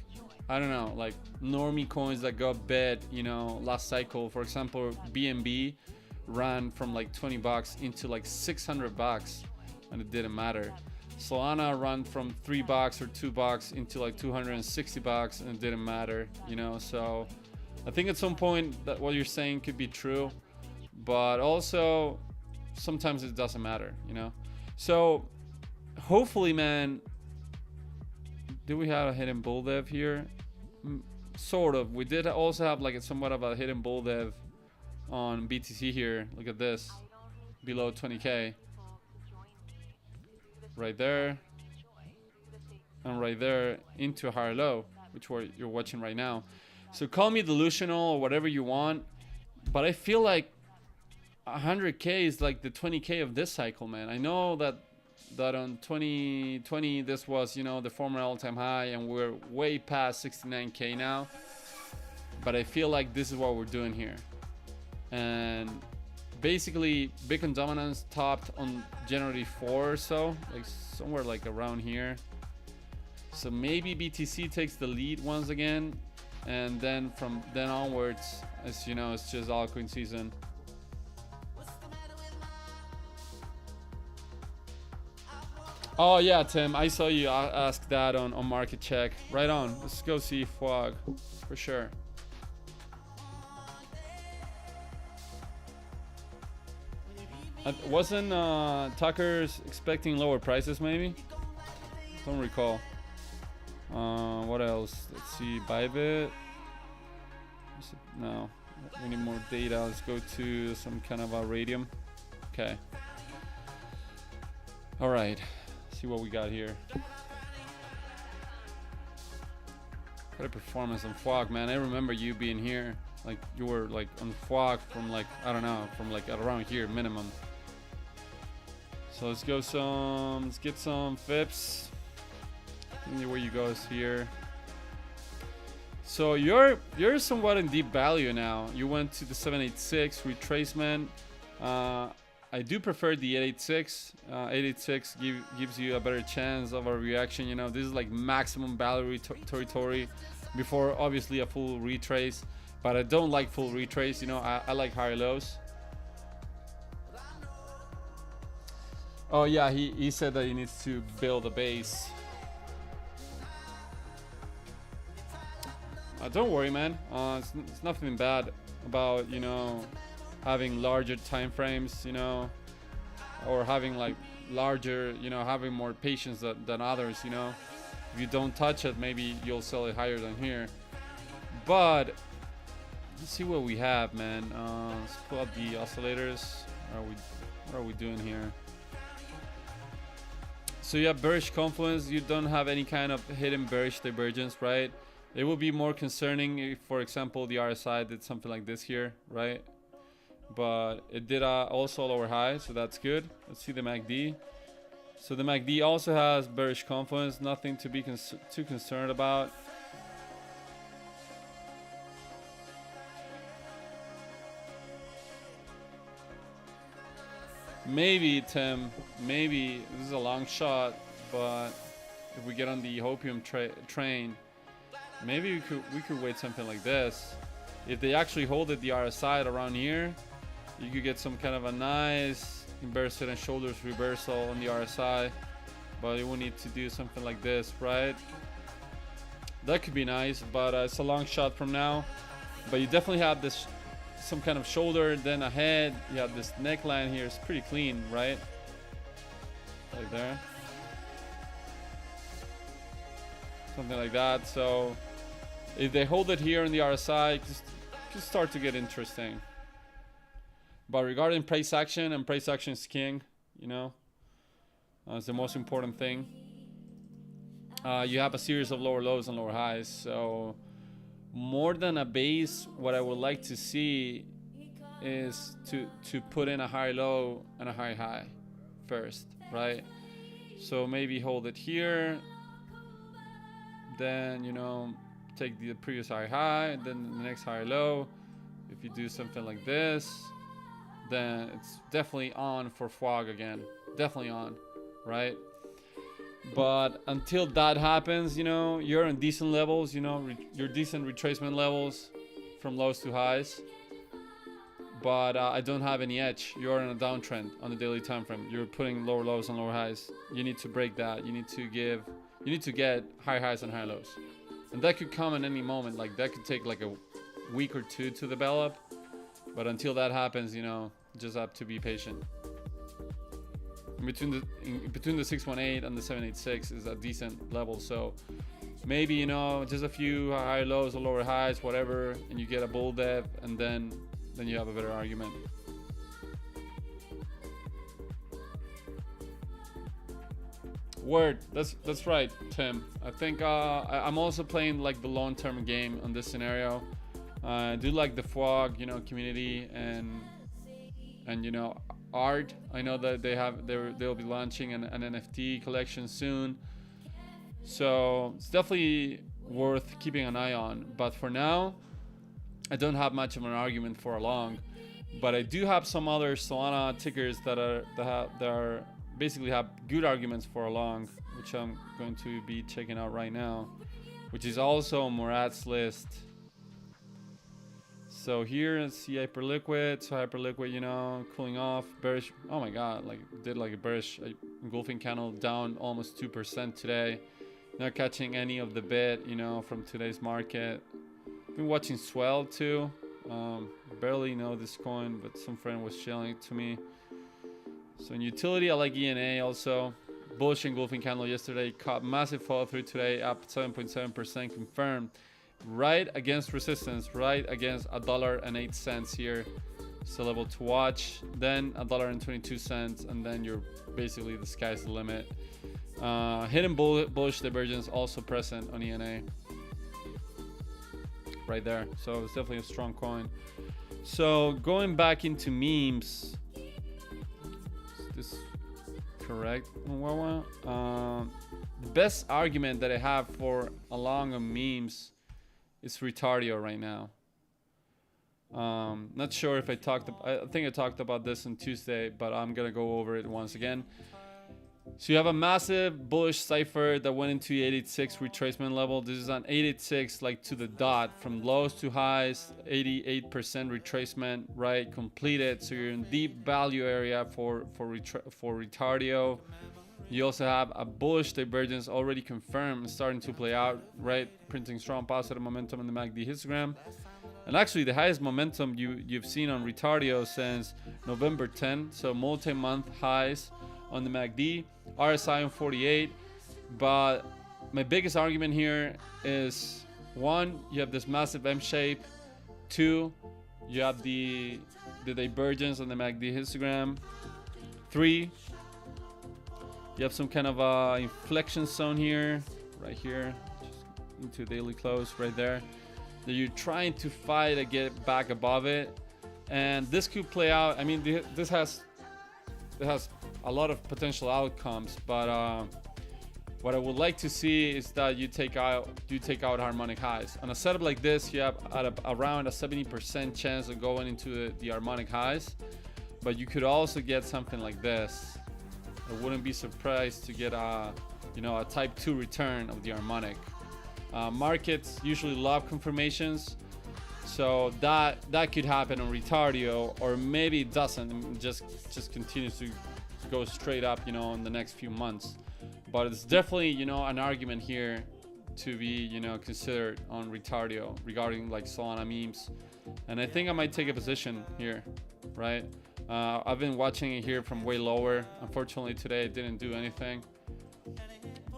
A: I don't know, like normie coins that got bid, you know, last cycle. For example, BNB ran from like 20 bucks into like 600 bucks, and it didn't matter. Solana run from 3 bucks or 2 bucks into like 260 bucks, and it didn't matter, you know. So I think at some point that what you're saying could be true, but also sometimes it doesn't matter, you know. So hopefully, man, do we have a hidden bull dev here? Sort of. We did also have like somewhat of a hidden bull dev on BTC here. Look at this, below 20K. Right there, and right there into a higher low, which you're watching right now. So call me delusional or whatever you want, but I feel like 100K is like the 20K of this cycle, man. I know that on 2020 this was, you know, the former all-time high, and we're way past 69K now, but I feel like this is what we're doing here. And basically Bitcoin dominance topped on January 4 or so, like somewhere like around here. So maybe BTC takes the lead once again, and then from then onwards, as you know, it's just altcoin season. Oh yeah, Tim, I saw you ask that on market check. Right on. Let's go see Fog for sure. Wasn't Tucker's expecting lower prices? Maybe. Don't recall. What else? Let's see. Bybit. No, we need more data. Let's go to some kind of a radium. Okay. All right. See what we got here. What a performance on Fog, man. I remember you being here. Like you were like on Fog from like, I don't know, from like around here minimum. So let's get some FIPS. Where you go is here. So you're somewhat in deep value now. You went to the 786 retracement. I do prefer the 886. 886 gives you a better chance of a reaction. You know, this is like maximum value territory before obviously a full retrace. But I don't like full retrace. You know, I like higher lows. Oh yeah, he said that he needs to build a base. Don't worry, man. It's nothing bad about, you know, having larger time frames, you know, or having like larger, you know, having more patience than others, you know. If you don't touch it, maybe you'll sell it higher than here. But let's see what we have, man. Let's pull up the oscillators. What are we doing here? So you have bearish confluence. You don't have any kind of hidden bearish divergence, right? It will be more concerning if, for example, the RSI did something like this here, right? But it did also lower high, so that's good. Let's see the MACD. So the MACD also has bearish confluence, nothing to be too concerned about. Maybe, Tim, maybe this is a long shot, but if we get on the hopium train, maybe we could wait something like this. If they actually hold it the RSI around here, you could get some kind of a nice bearish head and shoulders reversal on the RSI, but it will need to do something like this, right? That could be nice, but it's a long shot from now. But you definitely have this some kind of shoulder, then a head. You have this neckline here. It's pretty clean, right? Right there. Something like that. So if they hold it here in the RSI, just start to get interesting. But regarding price action, and price action is king, you know, it's the most important thing. You have a series of lower lows and lower highs. So more than a base, what I would like to see is to put in a high low and a high high first, right? So maybe hold it here, then, you know, take the previous high high, then the next high low. If you do something like this, then it's definitely on for FOG again. Definitely on, right? But until that happens, you know, you're in decent levels, you know, you're decent retracement levels from lows to highs. But I don't have any edge. You're in a downtrend on the daily time frame. You're putting lower lows and lower highs. You need to break that. You need to get high highs and high lows. And that could come at any moment. Like that could take like a week or two to develop. But until that happens, you know, just have to be patient. Between the 618 and the 786 is a decent level, so maybe, you know, just a few high lows or lower highs, whatever, and you get a bull dev, and then you have a better argument. Word, that's right, Tim. I think I'm also playing like the long-term game on this scenario. I do like the FOG, you know, community and you know, art. I know that they'll be launching an NFT collection soon, so it's definitely worth keeping an eye on. But for now, I don't have much of an argument for a long, but I do have some other Solana tickers that are basically have good arguments for a long, which I'm going to be checking out right now, which is also Murat's list. So here it's the hyperliquid. So hyperliquid, you know, cooling off, bearish. Oh my god, like did like a bearish engulfing candle down almost 2% today. Not catching any of the bit, you know, from today's market. Been watching Swell too. Barely know this coin, but some friend was showing it to me. So in utility, I like ENA also. Bullish engulfing candle yesterday, caught massive fall through today, up 7.7% confirmed. Right against resistance, right against $1.08 here. It's a level to watch. Then $1.22, and then you're basically the sky's the limit. Hidden bullish divergence also present on ENA. Right there. So it's definitely a strong coin. So going back into memes. Is this correct? The best argument that I have for along on memes is Retardio right now. Not sure if I think I talked about this on Tuesday, but I'm gonna go over it once again. So you have a massive bullish cipher that went into the 886 retracement level. This is on 886, like to the dot, from lows to highs, 88% retracement, right? Completed. So you're in deep value area for Retardio. You also have a bullish divergence already confirmed, starting to play out, right? Printing strong positive momentum in the MACD histogram. And actually the highest momentum you've seen on Retardio since November 10, so multi-month highs on the MACD, RSI on 48. But my biggest argument here is, one, you have this massive M shape. Two, you have the divergence on the MACD histogram. Three, you have some kind of inflection zone here, right here, just into daily close right there, that you're trying to fight to get back above it. And this could play out. I mean, this has a lot of potential outcomes, but what I would like to see is that you take out harmonic highs. On a setup like this, you have around a 70% chance of going into the harmonic highs, but you could also get something like this. I wouldn't be surprised to get a type 2 return of the harmonic. Markets usually love confirmations, so that could happen on Retardio, or maybe it doesn't and just continues to go straight up, in the next few months. But it's definitely, an argument here to be, considered on Retardio regarding like Solana memes. And I think I might take a position here, right? I've been watching it here from way lower. Unfortunately today it didn't do anything.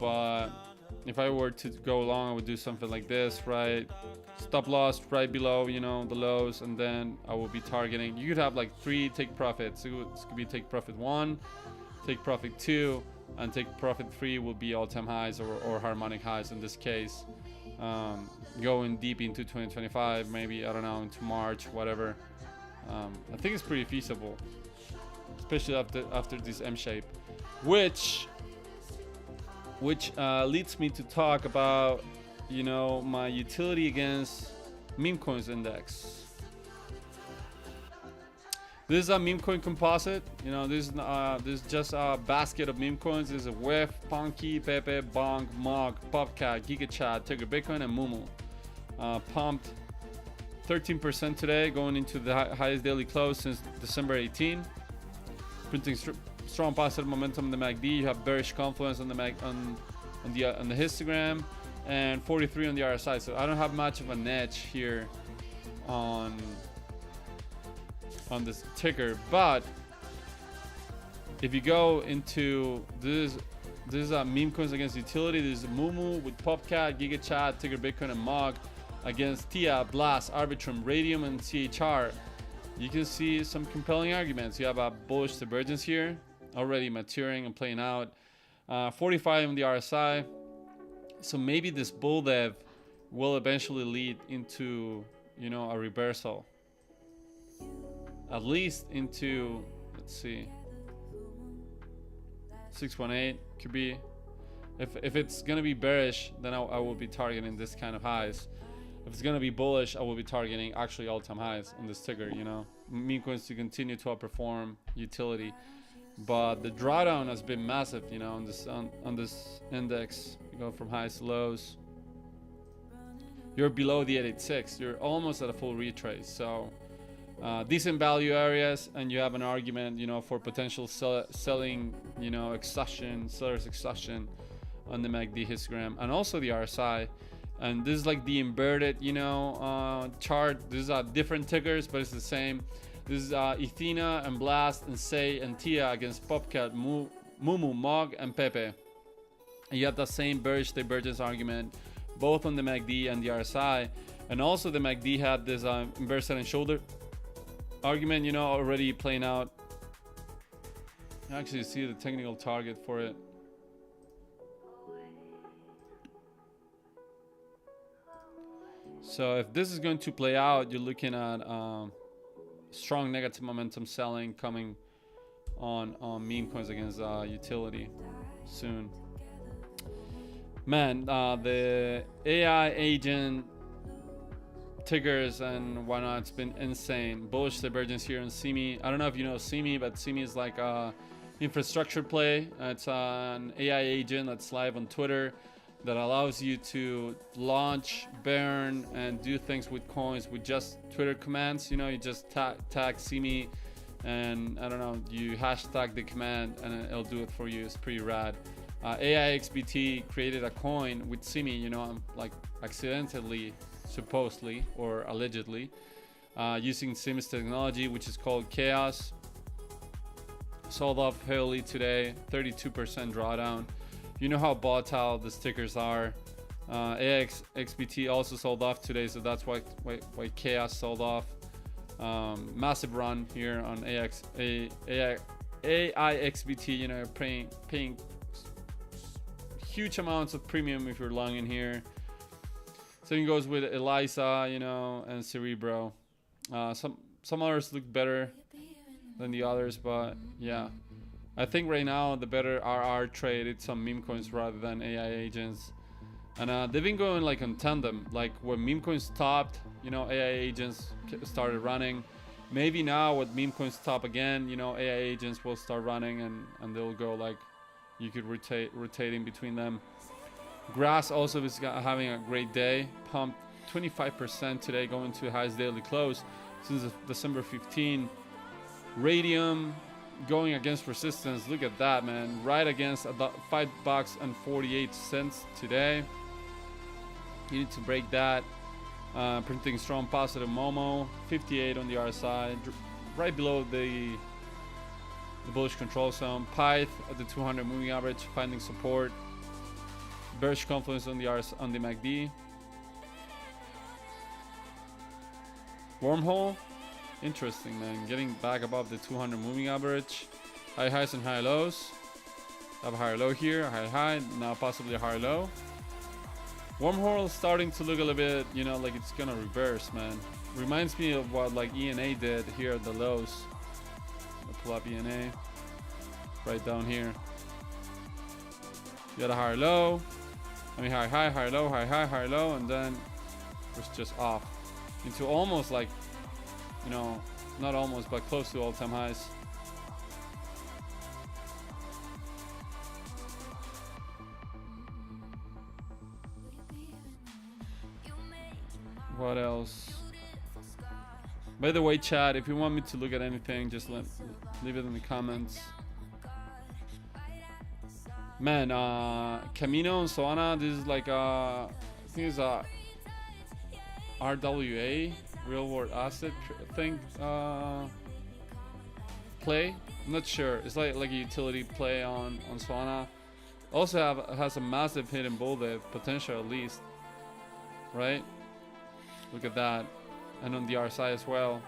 A: But if I were to go long, I would do something like this, right? Stop loss right below, the lows, and then I will be targeting. You could have like 3 take profits. It could be take profit 1, take profit 2, and take profit 3 will be all-time highs or harmonic highs in this case. Going deep into 2025, maybe, I don't know, into March, whatever. I think it's pretty feasible, especially after this M shape, which leads me to talk about, my utility against meme coins index. This is a meme coin composite. This is just a basket of meme coins. This is a WIF, Ponky, Pepe, Bonk, Mog, Popcat, GigaChat, Tiger Bitcoin, and Mumu. Pumped 13% today, going into the highest daily close since December 18. Printing strong positive momentum in the MACD. You have bearish confluence on the histogram, and 43 on the RSI. So I don't have much of an edge here on this ticker. But if you go into this is meme coins against utility. This is Mumu with Popcat, GigaChat, Tiger Bitcoin, and Mog against Tia, Blast, Arbitrum, Radium, and CHR. You can see some compelling arguments. You have a bullish divergence here already maturing and playing out. 45 on the RSI. So maybe this bull dev will eventually lead into, a reversal. At least into, let's see, 618 could be. If it's gonna be bearish, then I will be targeting this kind of highs. If it's gonna be bullish, I will be targeting actually all-time highs on this ticker. Meme coins to continue to outperform utility. But the drawdown has been massive, on this index. You go from highs to lows. you're below the 886. You're almost at a full retrace. So decent value areas, and you have an argument, for potential selling, exhaustion, seller's exhaustion on the MACD histogram, and also the RSI. And this is like the inverted, chart. These are different tickers, but it's the same. This is Athena and Blast and Say and Tia against Popcat, Mumu, Mog, and Pepe. And you have the same bearish divergence argument, both on the MACD and the RSI. And also the MACD had this inverse head and shoulder argument, already playing out. I actually see the technical target for it. So if this is going to play out, you're looking at strong negative momentum selling coming on meme coins against utility soon. Man, the AI agent tickers and whatnot, it's been insane. Bullish divergence here on Simi. I don't know if you know Simi, but Simi is like a infrastructure play. It's an AI agent that's live on Twitter that allows you to launch, burn, and do things with coins with just Twitter commands. You just tag Simi, and I don't know, you hashtag the command and it'll do it for you. It's pretty rad. AIXBT created a coin with Simi, like accidentally, supposedly or allegedly, using Simi's technology, which is called Chaos. Sold off heavily today, 32% drawdown. You know how volatile the stickers are. AIXBT also sold off today, so that's why Chaos sold off. Massive run here on AIXBT. Paying huge amounts of premium if you're long in here. Same goes with Eliza, and Cerebro. Some others look better than the others, but yeah. I think right now the better RR trade, it's some meme coins rather than AI agents. And they've been going like on tandem. Like when meme coins stopped, AI agents started running. Maybe now with meme coins top again, AI agents will start running, and they'll go like, you could rotate in between them. Grass also is having a great day, pumped 25% today, going to the highest daily close since December 15. Radium going against resistance. Look at that, man, right against $5.48 today. You need to break that. Printing strong positive Momo, 58 on the RSI, right below the bullish control zone. Pyth at the 200 moving average, finding support. Bearish confluence on the MACD. Wormhole, interesting, man. Getting back above the 200 moving average. High highs and high lows. Have a higher low here, a higher high, now possibly a higher low. Wormhole starting to look a little bit, like it's gonna reverse, man. Reminds me of what like ENA did here at the lows. I'll pull up ENA right down here. You got a higher low, higher high, higher low, higher high, higher low, and then it's just off into almost like, not almost, but close to all-time highs. What else? By the way, chat, if you want me to look at anything, just leave it in the comments. Man, Camino and Solana, this is like I think it's a RWA, real world asset thing, play. I'm not sure. It's like a utility play on Solana. Also has a massive hidden bull dip potential, at least, right? Look at that. And on the RSI as well.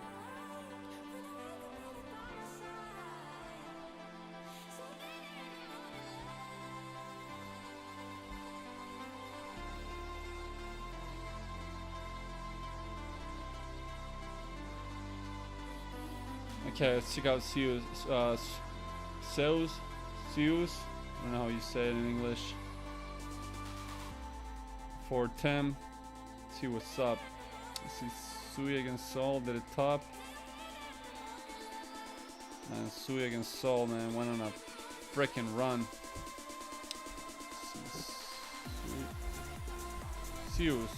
A: Okay, let's check out Zeus. Zeus? I don't know how you say it in English. For 10. See what's up. Let's see Sui against Sol did it top. And Sui against Sol, man, went on a freaking run. Zeus.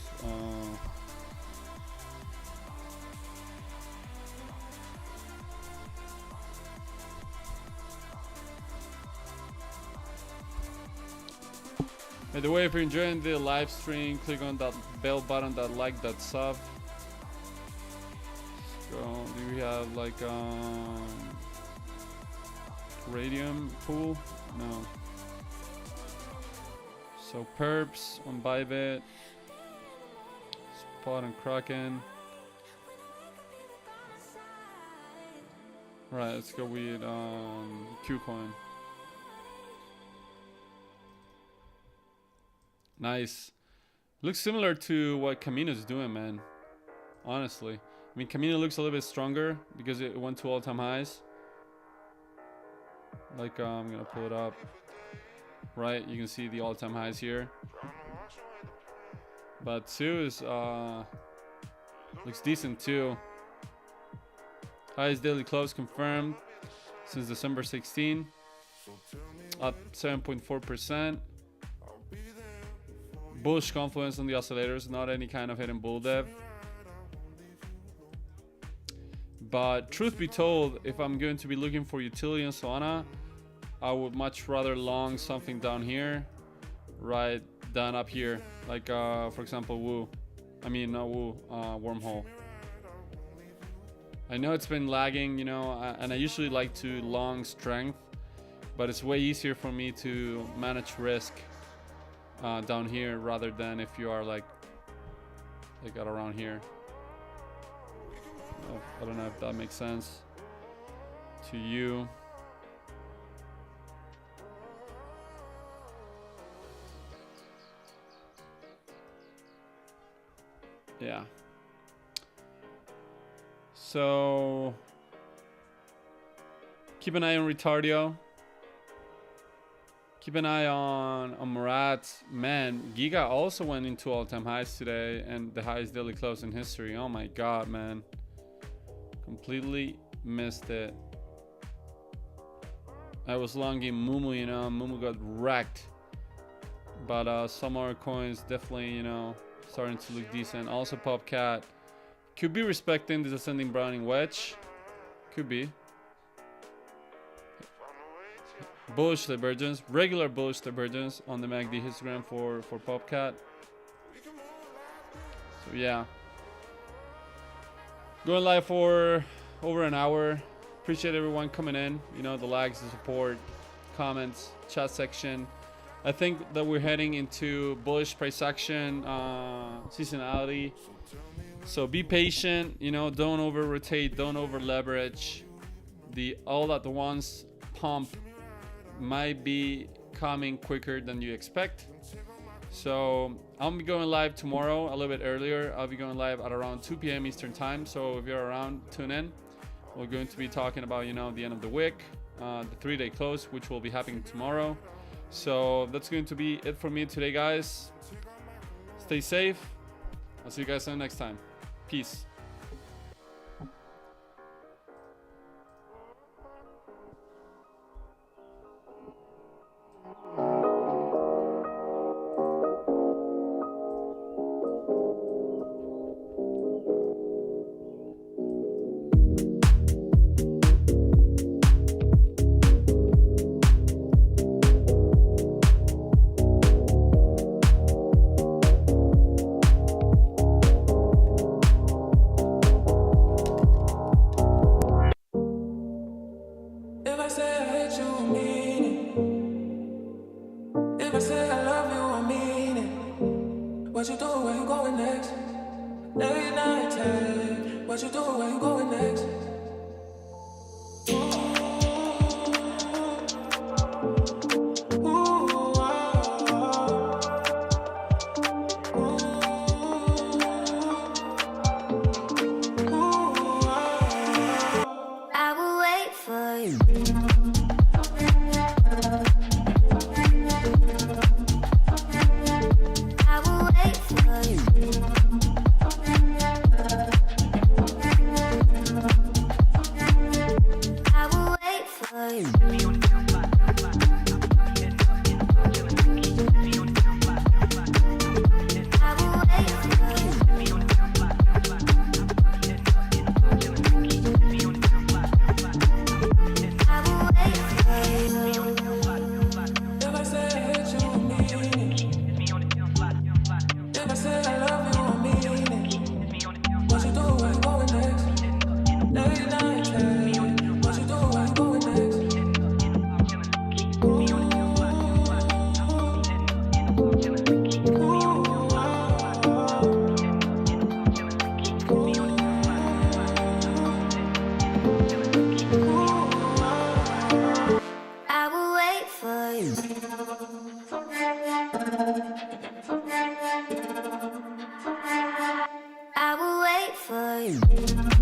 A: By the way, if you're enjoying the live stream, click on that bell button, that like, that sub. So, do we have like radium pool? No. So perps on Bybit, Spot on Kraken. Right, let's go with Qcoin. Nice. Looks similar to what Camino's doing, man. Honestly. I mean, Camino looks a little bit stronger because it went to all-time highs. Like, I'm gonna pull it up. Right, you can see the all-time highs here. But Two is, looks decent too. Highest daily close confirmed since December 16. Up 7.4%. Bullish confluence on the oscillators, not any kind of hidden bull dev. But truth be told, if I'm going to be looking for utility on Solana, I would much rather long something down here, right, than up here. Like, for example, Woo. I mean, not Woo, Wormhole. I know it's been lagging, you know, and I usually like to long strength, but it's way easier for me to manage risk down here rather than if you are like at around here. I don't know if that makes sense to you. Yeah. So keep an eye on Retardio. Keep an eye on Murat. Man, Giga also went into all-time highs today and the highest daily close in history. Oh my god, man. Completely missed it. I was longing Mumu, you know. Mumu got wrecked. But some other coins definitely, you know, starting to look decent. Also Popcat. Could be respecting this ascending Browning wedge. Could be. Bullish divergence. Regular bullish divergence on the MACD histogram for Popcat. So yeah. Going live for over an hour. Appreciate everyone coming in. You know, the likes, the support, comments, chat section. I think that we're heading into bullish price action seasonality. So be patient. You know, don't over rotate, don't over leverage. The all at once pump might be coming quicker than you expect. So I'll be going live tomorrow a little bit earlier. I'll be going live at around 2 p.m. Eastern time. So if you're around, tune in. We're going to be talking about, you know, the end of the week, the 3-day close, which will be happening tomorrow. So that's going to be it for me today, guys. Stay safe. I'll see you guys next time. Peace.
B: What you do, where you going next? Late night time. What you do, where you going next?
C: I will wait for you. I will wait for you. wait.